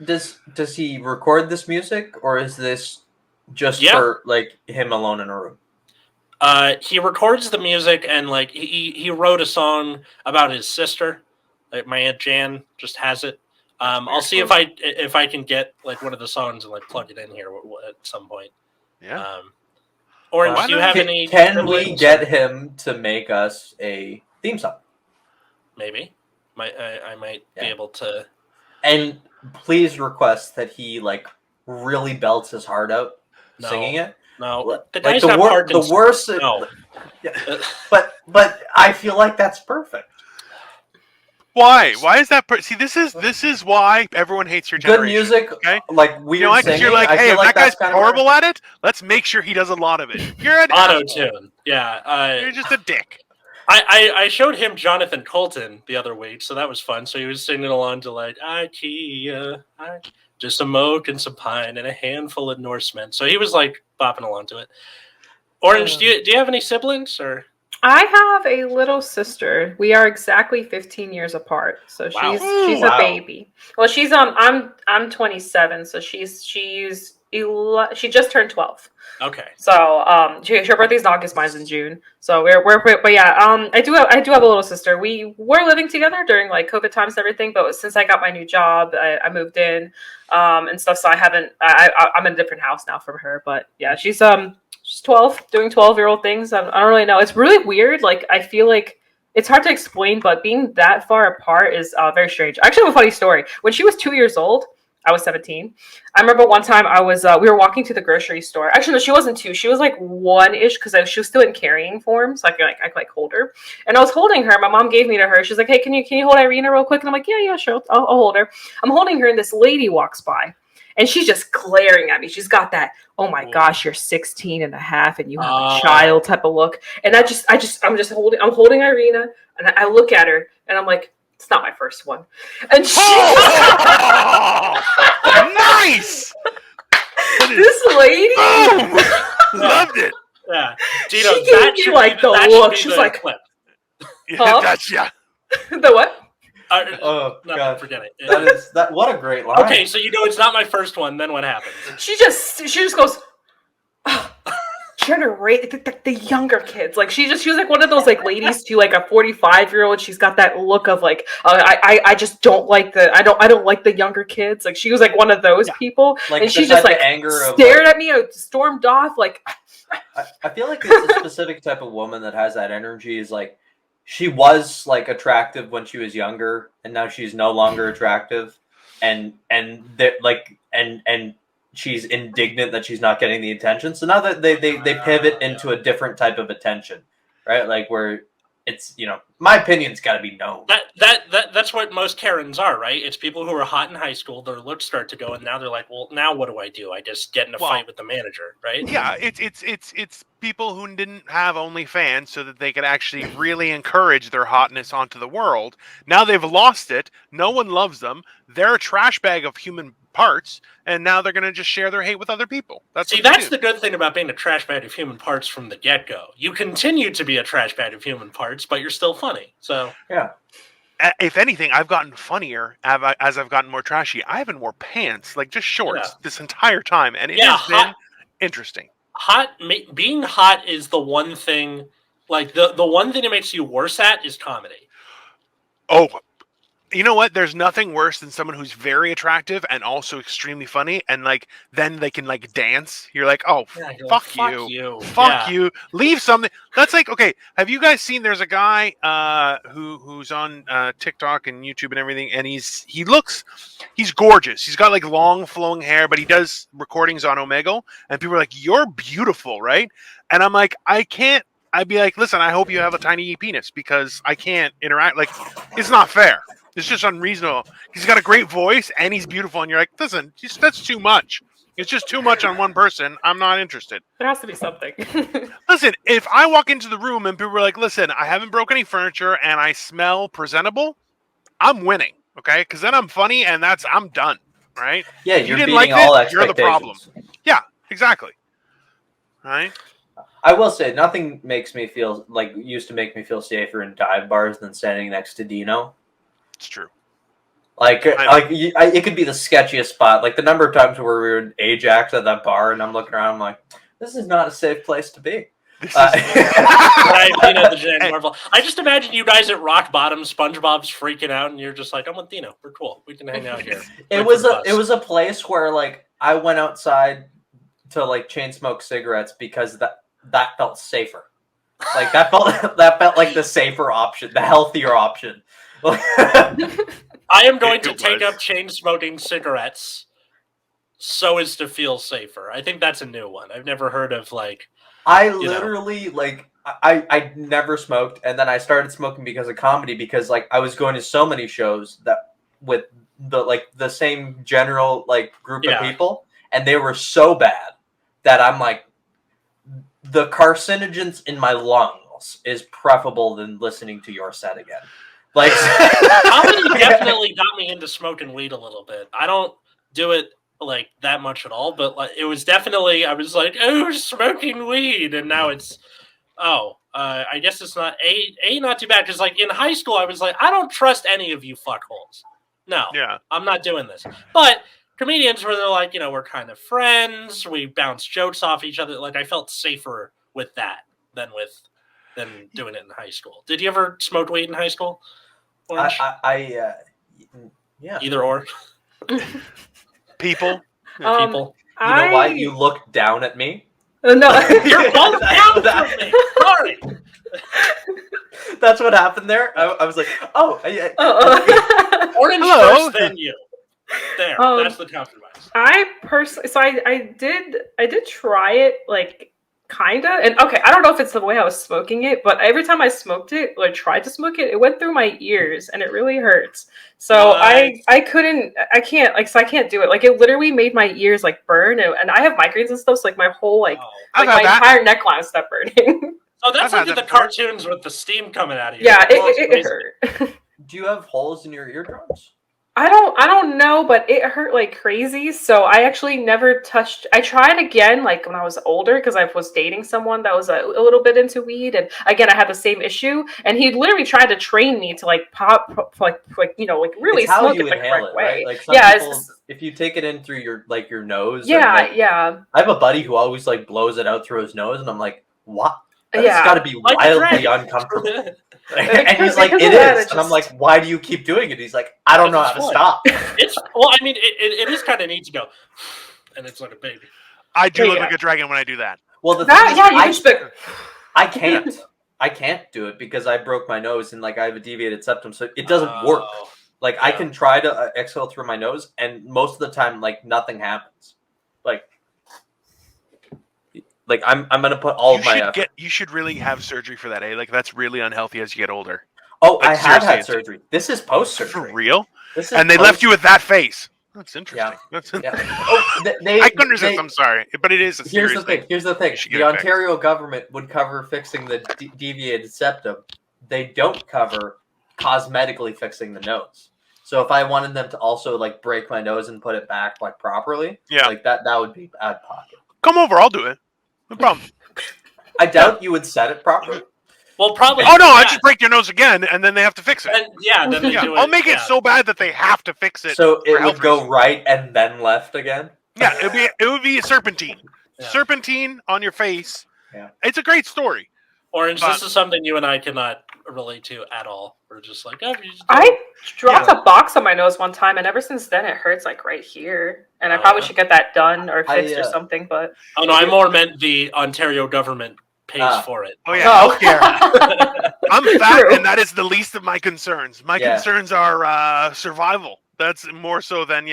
does he record this music, or is this just for like him alone in a room? He records the music, and like he wrote a song about his sister. Like my Aunt Jan just has it. I'll see if I can get like one of the songs and like plug it in here at some point. Yeah. Orange, do you have any? Can we get him to make us a theme song? Maybe. I might be able to. And please request that he like really belts his heart out singing it. No, the guy's got the worst. No. But I feel like that's perfect. Why? Why is that? See, this is why everyone hates your Good generation. music, Okay? like weird You know why? Because singing. you're like, I hey, feel if like that guy's that's kind of horrible at it, let's make sure he does a lot of it. You're an Auto asshole. tune. Yeah. You're just a dick. I showed him Jonathan Colton the other week, so that was fun. So he was singing along to like IKEA, just a moke and some pine and a handful of Norsemen. So he was like bopping along to it. Orange, do you have any siblings or? I have a little sister. We are exactly 15 years apart. So Wow. she's a Wow. baby. Well, she's I'm 27, so she just turned 12. Okay. So her birthday's in August, mine's in June. So we're but yeah, I do have a little sister. We were living together during like COVID times and everything, but since I got my new job, I moved in and stuff. So I'm in a different house now from her. But yeah, she's 12, doing 12-year-old things. I don't really know. It's really weird. Like I feel like it's hard to explain, but being that far apart is very strange. I actually have a funny story. When she was 2 years old, I was 17. I remember one time we were walking to the grocery store. Actually, no, she wasn't 2. She was like 1-ish because she was still in carrying form. So I could hold her. And I was holding her. My mom gave me to her. She's like, hey, can you hold Irina real quick? And I'm like, yeah, sure. I'll hold her. I'm holding her and this lady walks by. And she's just glaring at me. She's got that, oh my gosh, you're 16 and a half and you have a child type of look. And I'm holding Irina and I look at her and I'm like, it's not my first one. And she nice. This lady Loved it. Yeah. Dino, she gave me like the look. She's like, clip. Huh? Gotcha. The what? Oh no, god, forget it. What a great line. Okay, so it's not my first one. Then what happens? She just goes, trying to rate the younger kids. Like she was like one of those like ladies too, like a 45-year-old. She's got that look of like I just don't like I don't like the younger kids. Like she was like one of those people, like, and she just like stared at me, stormed off. Like I feel like it's a specific type of woman that has that energy. Is like she was like attractive when she was younger, and now she's no longer attractive, and she's indignant that she's not getting the attention. So now that they pivot into a different type of attention, right? Like where it's, my opinion's got to be known. That's what most Karens are, right? It's people who are hot in high school, their looks start to go, and now they're like, well, now what do? I just get in a fight with the manager, right? Yeah, it's people who didn't have OnlyFans so that they could actually really encourage their hotness onto the world. Now they've lost it. No one loves them. They're a trash bag of human parts, and now they're going to just share their hate with other people. That's the good thing about being a trash bag of human parts from the get-go. You continue to be a trash bag of human parts, but you're still funny. So yeah. If anything, I've gotten funnier as I've gotten more trashy. I haven't worn pants, like just shorts, this entire time, and it has been interesting. Being hot is the one thing. Like the one thing it makes you worse at is comedy. Oh. You know what? There's nothing worse than someone who's very attractive and also extremely funny, and like then they can like dance. You're like, oh, fuck you, leave something. That's like, okay. Have you guys seen? There's a guy who's on TikTok and YouTube and everything, and he's gorgeous. He's got like long flowing hair, but he does recordings on Omegle, and people are like, you're beautiful, right? And I'm like, I can't. I'd be like, listen, I hope you have a tiny penis because I can't interact. Like, it's not fair. It's just unreasonable. He's got a great voice and he's beautiful, and you're like, listen, that's too much. It's just too much on one person. I'm not interested. There has to be something. Listen, if I walk into the room and people are like, listen, I haven't broke any furniture and I smell presentable, I'm winning, okay? Because then I'm funny and I'm done, right? Yeah, you're beating all expectations. You're the problem. Yeah, exactly. Right? I will say, nothing makes me feel used to make me feel safer in dive bars than standing next to Dino. It's true. It could be the sketchiest spot. Like the number of times where we were in Ajax at that bar, and I'm looking around, I'm like, this is not a safe place to be. Dino the Giant Marvel. I just imagine you guys at rock bottom. SpongeBob's freaking out, and you're just like, I'm with Dino. We're cool. We can hang out here. It was a place where like I went outside to like chain smoke cigarettes because that felt safer. Like that felt like the safer option, the healthier option. I am going to take up chain smoking cigarettes so as to feel safer. I think that's a new one. I've never heard of like. I literally I never smoked, and then I started smoking because of comedy, because like I was going to so many shows that with the same general like group of people, and they were so bad that I'm like, the carcinogens in my lungs is preferable than listening to your set again. Like comedy definitely got me into smoking weed a little bit. I don't do it like that much at all, but like it was definitely, I was like, oh, smoking weed, and now it's I guess it's not not too bad, because like in high school I was like, I don't trust any of you fuckholes. No, I'm not doing this. But comedians where they're like, we're kind of friends, we bounce jokes off each other. Like I felt safer with that than doing it in high school. Did you ever smoke weed in high school? Yeah. Either or. People. People. You know why you look down at me? No, you're both down from me. Sorry. That's what happened there. I was like, Orange Hello. first, then you. There, that's the compromise. I personally, so I did try it, like kinda, and okay, I don't know if it's the way I was smoking it, but every time I smoked it or tried to smoke it, it went through my ears and it really hurts. So I can't do it. Like it literally made my ears like burn, and I have migraines and stuff. So like my whole my entire neckline stopped burning. Oh, that's like in the cartoons with the steam coming out of you. Yeah, it hurt. Do you have holes in your eardrums? I don't know, but it hurt like crazy. So I actually never touched. I tried again, like when I was older, because I was dating someone that was a little bit into weed, and again I had the same issue. And he literally tried to train me to like pop, like really it's how smoke you it the inhale correct it, way. right? Like some people, if you take it in through your nose. Yeah. I have a buddy who always like blows it out through his nose, and I'm like, what? That's got to be like wildly uncomfortable. And he's like, it is. And I'm like, why do you keep doing it? He's like, I don't know how to stop. I mean, it is kind of neat to go, and it's like a baby. I do look like a dragon when I do that. Well, I can't do it because I broke my nose and like I have a deviated septum, so it doesn't work. Like I can try to exhale through my nose, and most of the time, like nothing happens. Like I'm gonna put all of my effort. You should really have surgery for that, eh? Like that's really unhealthy as you get older. Oh, like, I have had surgery. This is post-surgery. For real? And they left you with that face. That's interesting. Yeah. I couldn't resist. I'm sorry, but it is a serious thing. Here's the thing. The Ontario government would cover fixing the deviated septum. They don't cover cosmetically fixing the nose. So if I wanted them to also like break my nose and put it back like properly, like that would be out of pocket. Come over, I'll do it. No problem. I doubt you would set it properly. Well, probably. Oh no! I just break your nose again, and then they have to fix it. And, then they do it. I'll make it so bad that they have to fix it. So it would go right and then left again. Yeah, it would be a serpentine. Yeah. Serpentine on your face. Yeah, it's a great story. Orange, this is something you and I cannot relate to at all. We're just like, I dropped a box on my nose one time, and ever since then it hurts like right here. And I probably should get that done or fixed or something. But no, I more meant the Ontario government pays for it. Oh yeah, healthcare. I'm fat, and that is the least of my concerns. My concerns are survival. That's more so than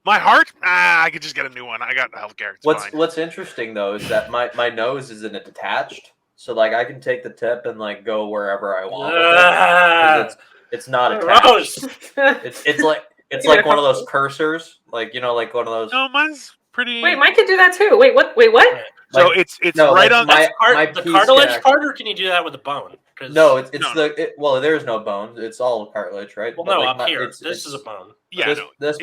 my heart. I could just get a new one. I got healthcare. What's interesting though is that my nose isn't detached. So like I can take the tip and like go wherever I want. With it. It's not attached. It's like one of those cursors, like like one of those. No, mine's pretty. Wait, mine can do that too. Wait, what? So it's right on the cartilage part, or can you do that with a bone? No, there's no bone. It's all cartilage, right? Well, no, up here. This is a bone. Yeah, this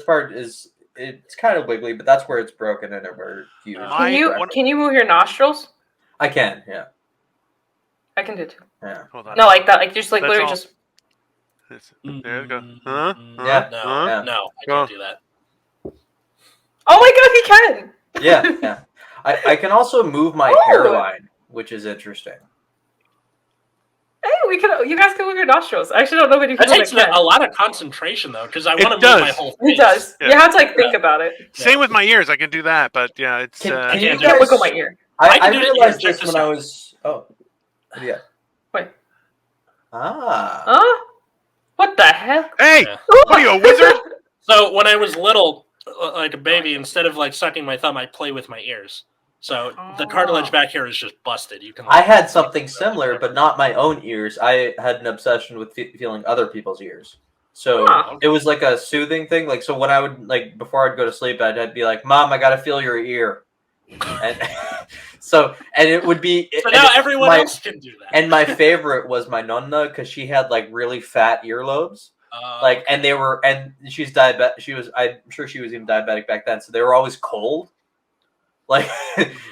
part is it's kind of wiggly, but that's where it's broken and where fused. Can you move your nostrils? I can, yeah. I can do too. Yeah. Hold on. No, like that, like just like literally just. There you go. Yeah. No, I can't do that. Oh my god, he can. Yeah. I can also move my hairline, which is interesting. Hey, you guys can move your nostrils. I actually don't know if you can. That takes a lot of concentration though, because I want to move my whole face. It does. Yeah. You have to like think about it. Same with my ears. I can do that, but it's. Can you can't wiggle my ear. I realized this when I was. Oh, yeah. Wait. What the heck? Hey, what are you, a wizard? So when I was little, like a baby, instead of like sucking my thumb, I play with my ears. So the cartilage back here is just busted. You can. I had something similar, but not my own ears. I had an obsession with feeling other people's ears. So it was like a soothing thing. Like, so when I would before I'd go to sleep, I'd be like, "Mom, I gotta feel your ear," and and it would be. So now everyone else can do that. And my favorite was my nonna because she had really fat earlobes. And she's diabetic. I'm sure she was even diabetic back then. So they were always cold.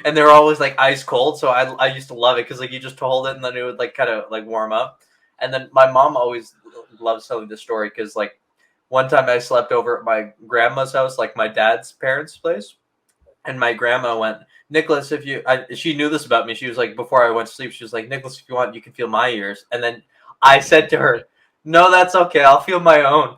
And they were always ice cold. So I used to love it because you just hold it and then it would kind of warm up. And then my mom always loves telling this story because one time I slept over at my grandma's house, my dad's parents' place, and my grandma went, "Nicholas, she knew this about me. She was before I went to sleep, she was like, "Nicholas, if you want, you can feel my ears." And then I said to her, "No, that's okay. I'll feel my own."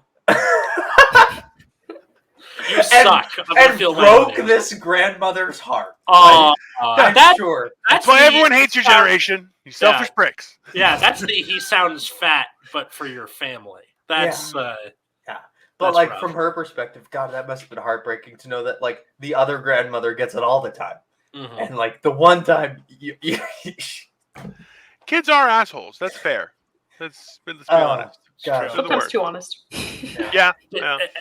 You suck. And broke this grandmother's heart. Oh, I'm sure. That's why everyone hates your generation. You selfish pricks. Yeah, that's he sounds fat, but for your family. That's But that's from her perspective, God, that must have been heartbreaking to know that the other grandmother gets it all the time, and the one time kids are assholes. That's fair. Let's be honest. God. Sometimes too honest. Yeah.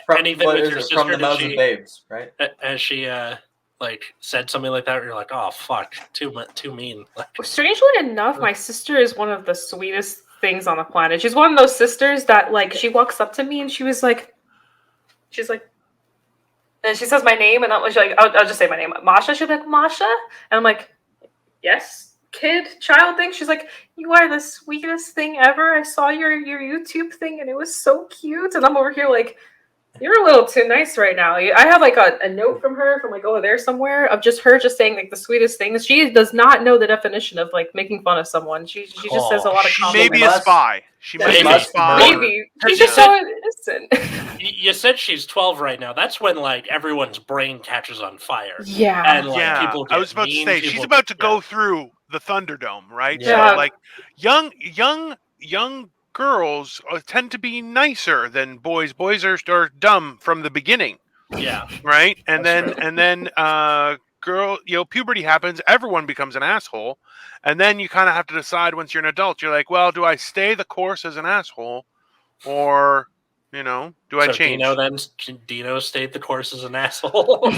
And even with your sister, from the mouths of babes, right? Has she said something like that? Where you're like, "Oh fuck, too mean." Strangely enough, my sister is one of the sweetest things on the planet. She's one of those sisters that she walks up to me and she's like, and she says my name and I'll just say my name, Masha. She'll be like, "Masha," and I'm like, "Yes." Child thing. She's like, "You are the sweetest thing ever. I saw your YouTube thing and it was so cute." And I'm over here like, "You're a little too nice right now." I have a note from her from over there somewhere of just her just saying the sweetest things. She does not know the definition of making fun of someone. She just says a lot of She compliments. may be a spy. She might be a spy. Maybe. She's just so innocent. You said she's 12 right now. That's when everyone's brain catches on fire. Yeah. And people get I was about mean, to say she's about to go through the Thunderdome, right? Yeah. So young girls tend to be nicer than boys. Boys are dumb from the beginning. Yeah. Right? And then puberty happens, everyone becomes an asshole. And then you kind of have to decide once you're an adult, you're like, well, do I stay the course as an asshole or do I change? Dino stayed the course as an asshole.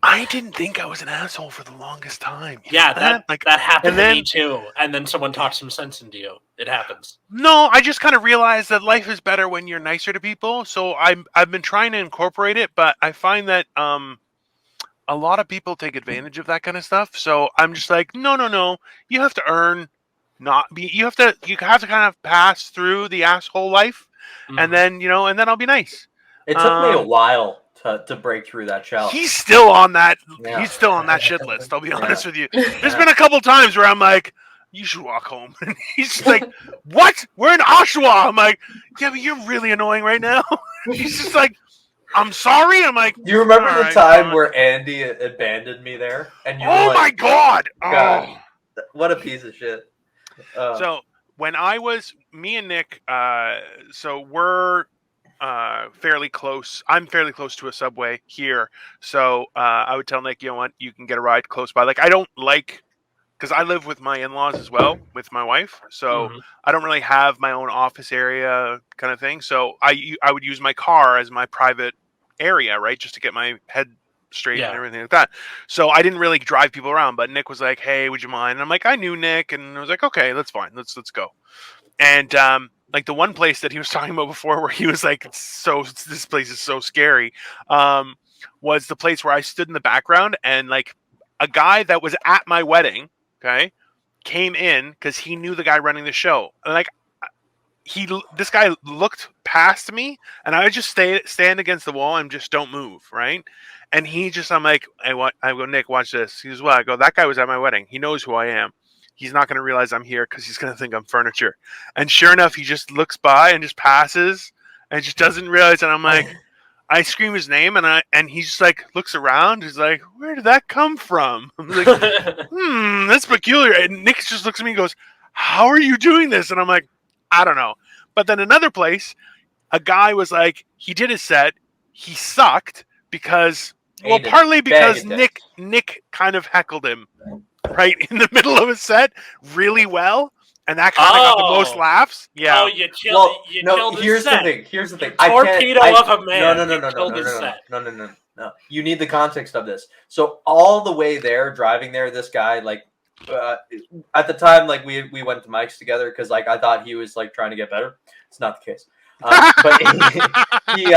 I didn't think I was an asshole for the longest time. That happened to me too. And then someone talked some sense into you. It happens. No, I just kind of realized that life is better when you're nicer to people. So I've been trying to incorporate it, but I find that a lot of people take advantage of that kind of stuff. So I'm just like, no. You have to earn not be. You have to kind of pass through the asshole life. And then I'll be nice. It took me a while to break through that shell. He's still on that. Yeah. He's still on that shit list. I'll be honest with you. There's been a couple times where I'm like, "You should walk home." And he's just like, "What? We're in Oshawa." I'm like, "Yeah, but you're really annoying right now." He's just like, "I'm sorry." I'm like, "You remember the time where Andy abandoned me there?" And you were my God! What a piece of shit. So. When me and Nick, so we're fairly close. I'm fairly close to a Subway here. So I would tell Nick, you know what, you can get a ride close by. I don't because I live with my in-laws as well, with my wife. So I don't really have my own office area kind of thing. So I would use my car as my private area, right? Just to get my head straight and everything like that. So I didn't really drive people around, but Nick was like, "Hey, would you mind?" And I'm like, I knew Nick, and I was like, "Okay, that's fine. Let's go." And the one place that he was talking about before, where he was like, this place is so scary, was the place where I stood in the background, and a guy that was at my wedding, came in because he knew the guy running the show, and this guy looked past me, and I would just stand against the wall and just don't move, right? And I'm like, I go, "Nick, watch this." He goes, "Well," I go, "That guy was at my wedding. He knows who I am. He's not going to realize I'm here because he's going to think I'm furniture." And sure enough, he just looks by and just passes and just doesn't realize. And I'm like, I scream his name, and he just looks around. He's like, "Where did that come from?" I'm like, that's peculiar. And Nick just looks at me and goes, "How are you doing this?" And I'm like, I don't know. But then another place, a guy was like, he did his set. He sucked because Well, ain't a partly bag because of dicks. Nick kind of heckled him right in the middle of his set really well, and that kind of got the most Oh. laughs. Yeah. Oh, you killed his here's set. the thing. Here's the thing. Torpedo of a man. No. You killed his set. No. You need the context of this. So all the way there, driving there, this guy like, at the time, like we went to Mike's together because like I thought he was like trying to get better. It's not the case. But he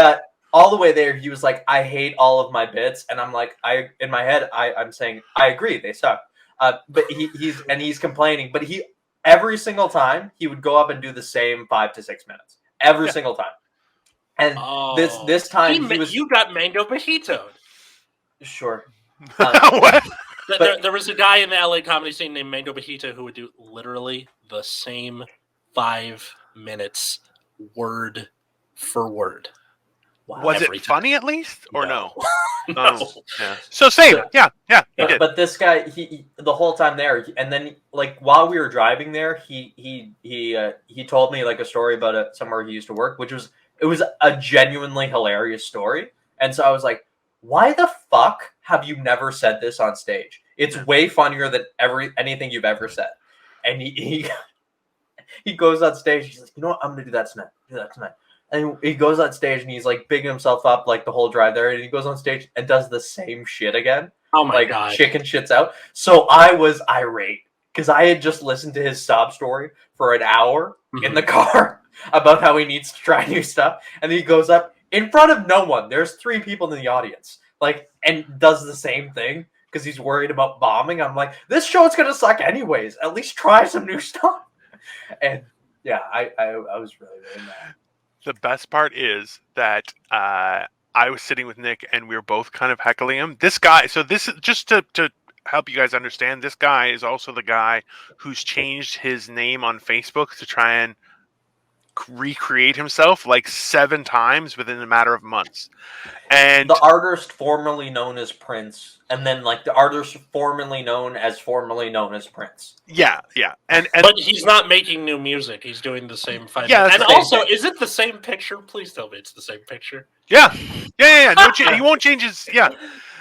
all the way there, he was like, I hate all of my bits, and I'm like, in my head, I'm saying I agree, they suck. But he's complaining, but every single time he would go up and do the same 5 to 6 minutes every single time. And this time you got mango mojitoed. Sure. What? There was a guy in the LA comedy scene named Mango Mojito who would do literally the same 5 minutes, word for word. Wow. Was Every it funny at least, or No. no? Yeah. So same. Yeah. He did. But this guy, he the whole time there, and then like while we were driving there, he told me like a story about somewhere he used to work, which was a genuinely hilarious story. And so I was like, why the fuck have you never said this on stage? It's way funnier than anything you've ever said. And he goes on stage. He's like, you know what? I'm gonna do that tonight. And he goes on stage and he's like bigging himself up like the whole drive there. And he goes on stage and does the same shit again. Oh my like, God. Chicken shits out. So I was irate because I had just listened to his sob story for an hour in the car about how he needs to try new stuff. And then he goes up in front of no one. There's 3 people in the audience, like, and does the same thing because he's worried about bombing. I'm like, this show's going to suck anyways. At least try some new stuff. And yeah, I was really, really mad. The best part is that I was sitting with Nick and we were both kind of heckling him. This guy, so this is just to help you guys understand, this guy is also the guy who's changed his name on Facebook to try and recreate himself like 7 times within a matter of months. And the artist formerly known as Prince, and then like the artist formerly known as Prince. Yeah. And but he's not making new music. He's doing the same 5 Yeah, minutes. that's And the also, thing. is it the same picture? Please tell me it's the same picture. Yeah. No, he won't change his. Yeah.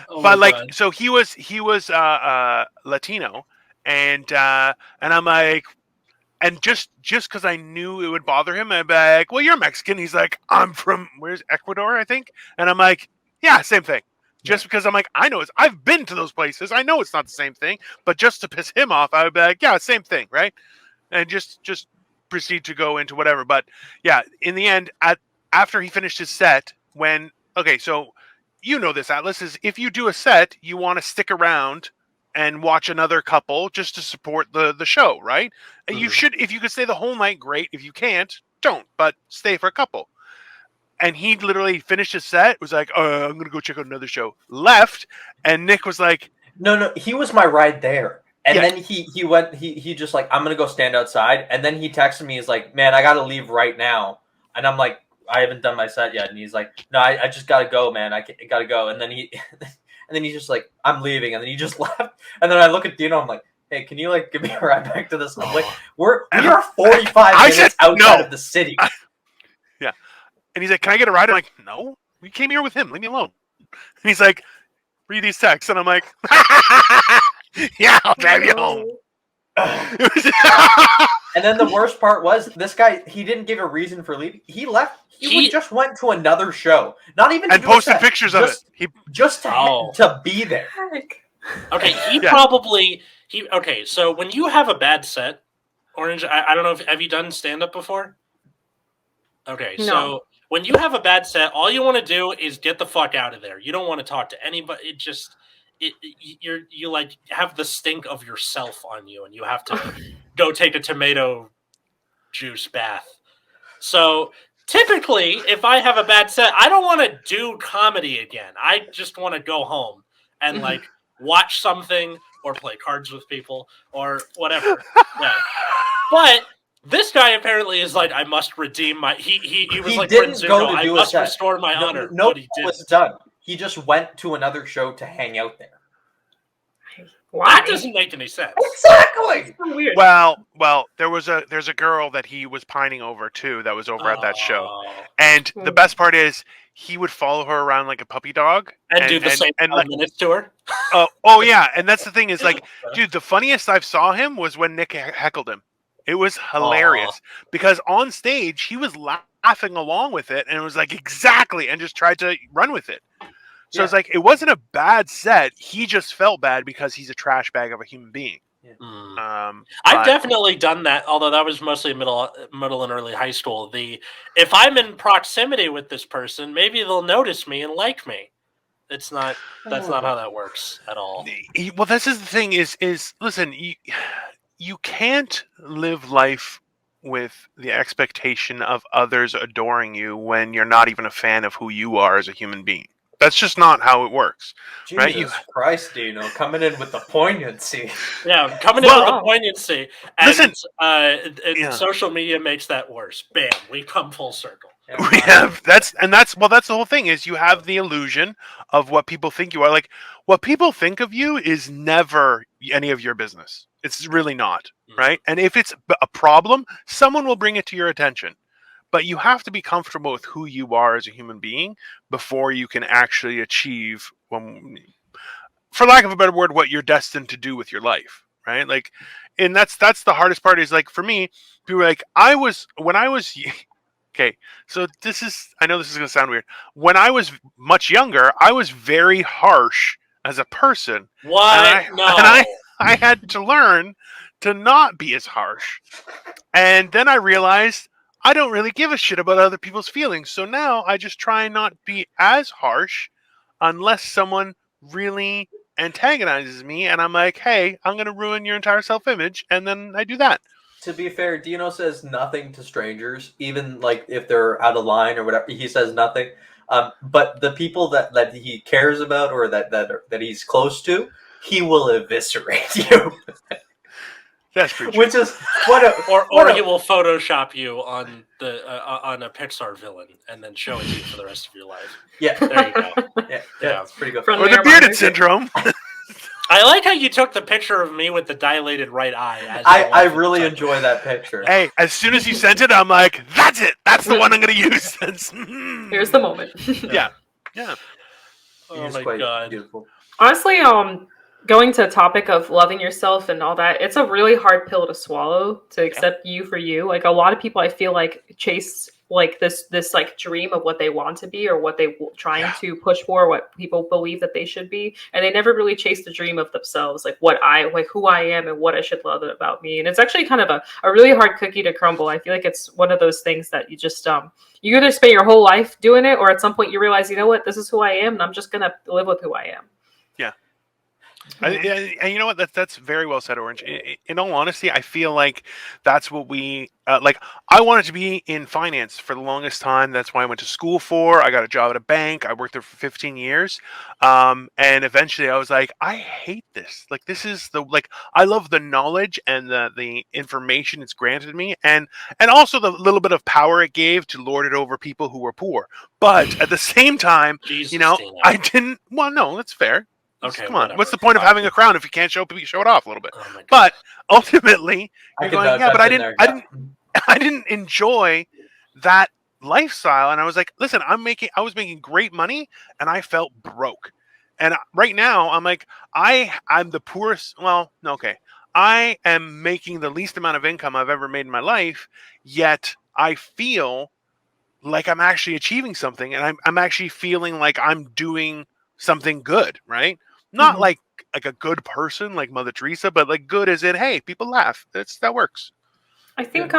Oh But my like, God. so he was Latino, and I'm like, and just because I knew it would bother him, I'd be like, well, you're Mexican. He's like, I'm from where's Ecuador, I think, and I'm like, yeah, same thing. Just because I'm like, I've been to those places. I know it's not the same thing, but just to piss him off, I would be like, yeah, same thing, right? And just proceed to go into whatever. But yeah, in the end, after he finished his set, so you know this, Atlas, is if you do a set, you want to stick around and watch another couple just to support the show, right? And you should, if you could stay the whole night, great. If you can't, don't, but stay for a couple. And he literally finished his set, was like, I'm going to go check out another show. Left, and Nick was like... No, he was my ride there. And then he went, he just like, I'm going to go stand outside. And then he texted me, he's like, man, I got to leave right now. And I'm like, I haven't done my set yet. And he's like, no, I just got to go, man. I got to go. And then he's just like, I'm leaving. And then he just left. And then I look at Dino, I'm like, hey, can you like give me a ride back to this? I'm like, we are 45 minutes outside of the city. Yeah. And he's like, can I get a ride? I'm like, no, we came here with him. Leave me alone. And he's like, read these texts. And I'm like, yeah, I'll drive you home. And then the worst part was this guy, he didn't give a reason for leaving. He left. He just went to another show. Not even to and posted pictures of it. Just to be there. Okay, okay, so when you have a bad set, Orange, I don't know if have you done stand-up before? Okay, No. So when you have a bad set, all you want to do is get the fuck out of there. You don't want to talk to anybody. You like have the stink of yourself on you, and you have to go take a tomato juice bath. So typically, if I have a bad set, I don't want to do comedy again. I just want to go home and like watch something or play cards with people or whatever. Yeah. But this guy apparently is like, I must redeem my. He was like, didn't go to I do a must set. restore my honor. No, but he didn't. was done. He just went to another show to hang out there. Why? That doesn't make any sense. Exactly. So weird. Well, there's a girl that he was pining over too that was over at that show. Oh. And the best part is he would follow her around like a puppy dog And do the same 5 like, minutes to her. oh yeah, and that's the thing is like, dude, the funniest I've saw him was when Nick heckled him. It was hilarious because on stage he was laughing along with it and it was like exactly and just tried to run with it. So it's like it wasn't a bad set. He just felt bad because he's a trash bag of a human being. Yeah. I've definitely done that, although that was mostly middle and early high school. If I'm in proximity with this person, maybe they'll notice me and like me. That's not how that works at all. Well, this is the thing is listen, you can't live life with the expectation of others adoring you when you're not even a fan of who you are as a human being. That's just not how it works. Jesus Christ, Dino, coming in with the poignancy. Yeah, coming in with the poignancy. And listen, social media makes that worse. Bam, we come full circle. We have that's the whole thing is you have the illusion of what people think you are. Like what people think of you is never any of your business. It's really not, right? And if it's a problem, someone will bring it to your attention. But you have to be comfortable with who you are as a human being before you can actually achieve, for lack of a better word, what you're destined to do with your life, right? Like, and that's the hardest part is like for me, people are like, okay, so I know this is going to sound weird. When I was much younger, I was very harsh as a person. What? And I had to learn to not be as harsh. And then I realized I don't really give a shit about other people's feelings. So now I just try and not be as harsh unless someone really antagonizes me and I'm like, hey, I'm going to ruin your entire self-image. And then I do that. To be fair, Dino says nothing to strangers, even like if they're out of line or whatever. He says nothing. But the people that he cares about or that he's close to, he will eviscerate you. That's pretty true. Which is or he will Photoshop you on on a Pixar villain and then show it to you for the rest of your life. Yeah, there you go. Yeah, it's pretty good. Or the bearded syndrome. I like how you took the picture of me with the dilated right eye. I really enjoy that picture. Hey, as soon as you sent it, I'm like, that's it. That's the one I'm going to use. Here's the moment. Yeah. Oh my God. Beautiful. Honestly, going to a topic of loving yourself and all that, it's a really hard pill to swallow to accept you for you. Like a lot of people, I feel like chase like this like dream of what they want to be or what they trying to push for, what people believe that they should be, and they never really chase the dream of themselves, like who I am and what I should love about me. And it's actually kind of a really hard cookie to crumble. I feel like it's one of those things that you just you either spend your whole life doing it, or at some point you realize, you know what, this is who I am, and I'm just gonna live with who I am. Yeah. And you know what? That's very well said, Orange. In all honesty, I feel like that's what we like. I wanted to be in finance for the longest time. That's why I went to school for. I got a job at a bank. I worked there for 15 years. And eventually I was like, I hate this. Like, this is I love the knowledge and the information it's granted me. And also the little bit of power it gave to lord it over people who were poor. But at the same time, Jesus, I didn't, well, no, that's fair. Okay, come on. whatever. What's the point of having a crown if you can't show it off a little bit? Oh but ultimately, you're going, but I didn't enjoy that lifestyle. And I was like, listen, I was making great money and I felt broke. And right now I'm like, I'm the poorest. Well, okay. I am making the least amount of income I've ever made in my life, yet I feel like I'm actually achieving something and I'm actually feeling like I'm doing something good, right? Not like a good person like Mother Teresa, but like good as in, hey, people laugh. That works. I think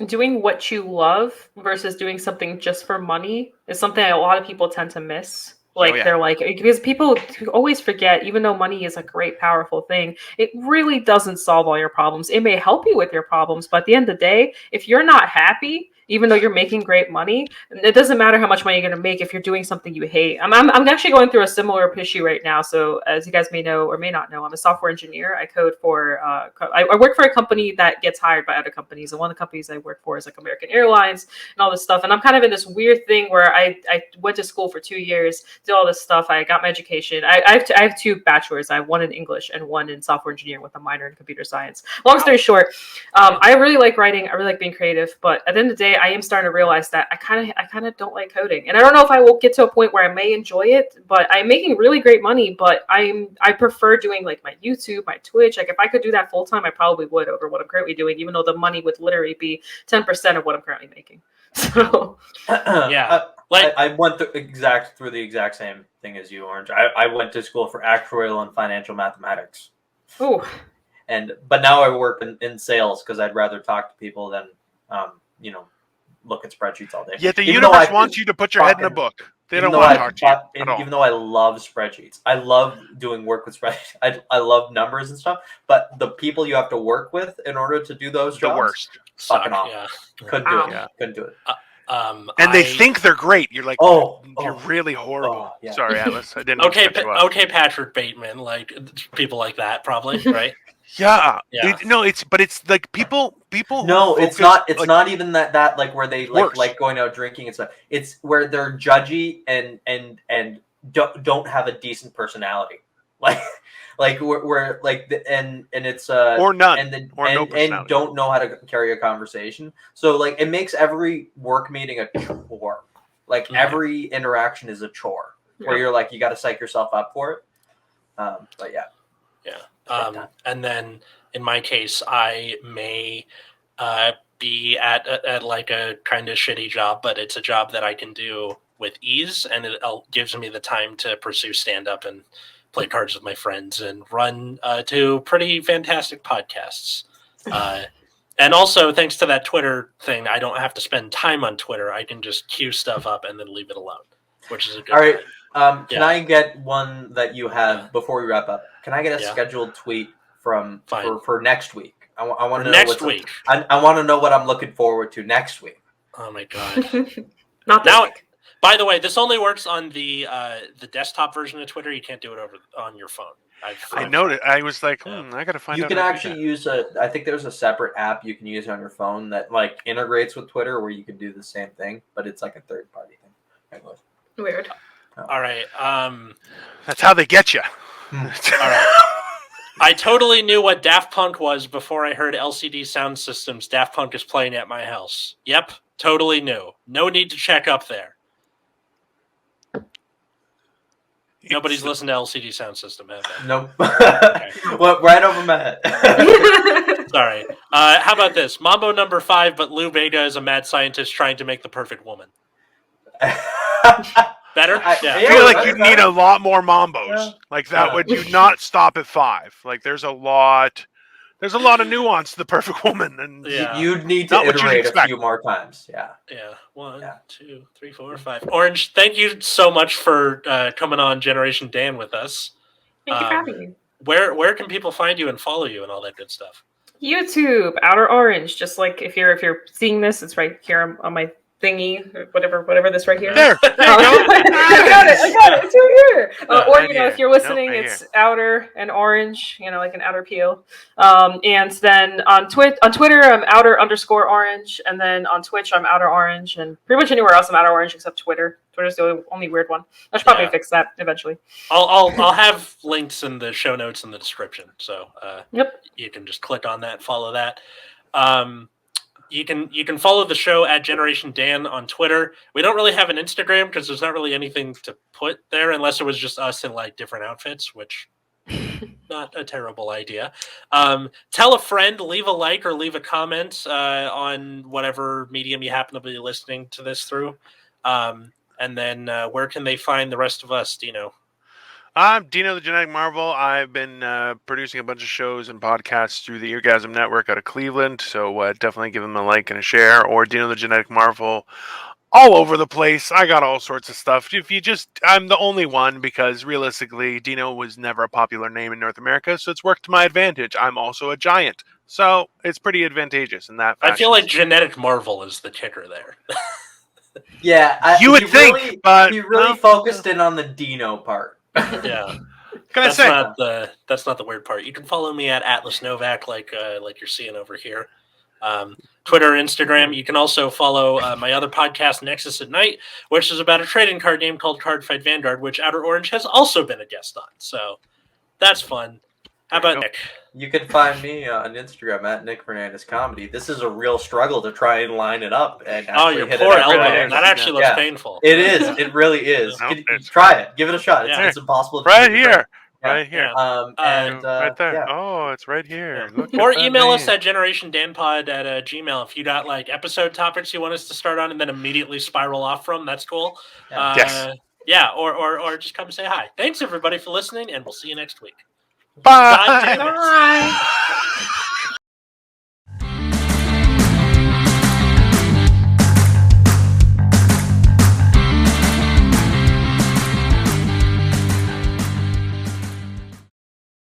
doing what you love versus doing something just for money is something a lot of people tend to miss. Like they're like, because people always forget, even though money is a great, powerful thing, it really doesn't solve all your problems. It may help you with your problems, but at the end of the day, if you're not happy, even though you're making great money, it doesn't matter how much money you're going to make if you're doing something you hate. I'm actually going through a similar issue right now. So as you guys may know or may not know, I'm a software engineer. I code for I work for a company that gets hired by other companies, and one of the companies I work for is like American Airlines and all this stuff. And I'm kind of in this weird thing where I went to school for 2 years, did all this stuff. I got my education. I have 2 bachelors. I have one in English and one in software engineering with a minor in computer science. Long story short, I really like writing. I really like being creative, but at the end of the day, I am starting to realize that I kind of don't like coding, and I don't know if I will get to a point where I may enjoy it. But I'm making really great money. But I prefer doing like my YouTube, my Twitch. Like if I could do that full time, I probably would over what I'm currently doing, even though the money would literally be 10% of what I'm currently making. So Yeah. I went through the exact same thing as you, Orange. I went to school for actuarial and financial mathematics. ooh. But now I work in sales because I'd rather talk to people than look at spreadsheets all day. Yet the Even though universe I wants you to put your head in a book. They even don't though want to talk to you at all. Even though I love spreadsheets, I love doing work with spreadsheets. I love numbers and stuff. But the people you have to work with in order to do those The jobs, worst. fucking off. Yeah. Couldn't do it. Yeah. Couldn't do it. And they think they're great. You're like, you're really horrible. Oh, yeah. Sorry, Atlas. I didn't mean to cut you off. okay, Patrick Bateman, like people like that, probably, right? Yeah. Yeah. It's like people. No, who it's focus, not. It's like, not even that like where they Worse. like going out drinking and stuff. It's where they're judgy and don't have a decent personality. Like where like and it's or none, or no and personality. don't know how to carry a conversation. So like it makes every work meeting a chore. Like every interaction is a chore where you're like you got to psych yourself up for it. But yeah. Yeah. And then in my case, I may be at like a kind of shitty job, but it's a job that I can do with ease, and it gives me the time to pursue stand-up and play cards with my friends and run 2 pretty fantastic podcasts. And also, thanks to that Twitter thing, I don't have to spend time on Twitter. I can just queue stuff up and then leave it alone, which is a good All right. time. Can I get one that you have before we wrap up? Can I get a Yeah. scheduled tweet for next week? I want For to know next week. I want to know what I'm looking forward to next week. Oh my god. Not this Now, week. by the way, this only works on the desktop version of Twitter. You can't do it over on your phone. I noticed. I was like, I gotta find out. You can how to do actually that. use I think there's a separate app you can use on your phone that like integrates with Twitter where you can do the same thing, but it's like a third party thing. Anyway. Weird. All right. That's how they get you. All right. I totally knew what Daft Punk was before I heard LCD Sound System's Daft Punk is playing at my house. Yep, totally knew. No need to check up there. Nobody's listened to LCD Sound System, have they? Nope. Well, right over my head. Sorry. How about this? Mambo number 5, but Lou Bega is a mad scientist trying to make the perfect woman. Better? I Yeah. feel like you need a lot more Mambos. Yeah. Like that would you not stop at 5. Like there's a lot of nuance to the perfect woman, and Yeah. You'd need to Not what you'd iterate a expect. few more times. Yeah. Yeah. 1, Yeah. 2, 3, 4, 5. Orange, thank you so much for coming on Generation Dan with us. Thank you for having me. Where can people find you and follow you and all that good stuff? YouTube, OuterOrange. Just like if you're seeing this, it's right here on my thingy, or whatever this right here. there. I got it. It's right here. Or right if here. you're listening, Nope, right it's outer and orange. Like an outer peel. And then on Twitter, I'm outer_orange, and then on Twitch, I'm OuterOrange, and pretty much anywhere else, I'm OuterOrange except Twitter. Twitter's the only weird one. I should probably fix that eventually. I'll have links in the show notes in the description, so Yep. you can just click on that, follow that. You can follow the show at Generation Dan on Twitter. We don't really have an Instagram because there's not really anything to put there unless it was just us in like different outfits, which not a terrible idea. Tell a friend, leave a like or leave a comment on whatever medium you happen to be listening to this through. And then where can they find the rest of us, Dino? I'm Dino the Genetic Marvel. I've been producing a bunch of shows and podcasts through the Eargasm Network out of Cleveland, so definitely give them a like and a share, or Dino the Genetic Marvel all over the place. I got all sorts of stuff. I'm the only one because realistically, Dino was never a popular name in North America, so it's worked to my advantage. I'm also a giant, So it's pretty advantageous in that fashion. I feel like genetic marvel is the kicker there. Yeah, You would he think, really, but he really no. focused in on the Dino part. Yeah. Can I That's say? not the weird part. You can follow me at Atlas Novak, like you're seeing over here. Twitter, Instagram. You can also follow my other podcast, Nexus at Night, which is about a trading card game called Card Fight Vanguard, which OuterOrange has also been a guest on. So that's fun. How There you about go. Nick? You can find me on Instagram at Nick Fernandez Comedy. This is a real struggle to try and line it up and Oh, actually your hit poor it every elbow. day. That actually looks Yeah. painful. It is. It really is. No, Can- it's try it. Give it a shot. Yeah. It's impossible. To Right do here. Yeah. Right here. And right there. yeah. Oh, it's right here. Yeah. Look Or at that email us name. at generationdanpod at gmail if you got like episode topics you want us to start on and then immediately spiral off from. That's cool. Yeah. Yes. Yeah, or just come say hi. Thanks everybody for listening, and we'll see you next week. Bye. God damn it. Bye.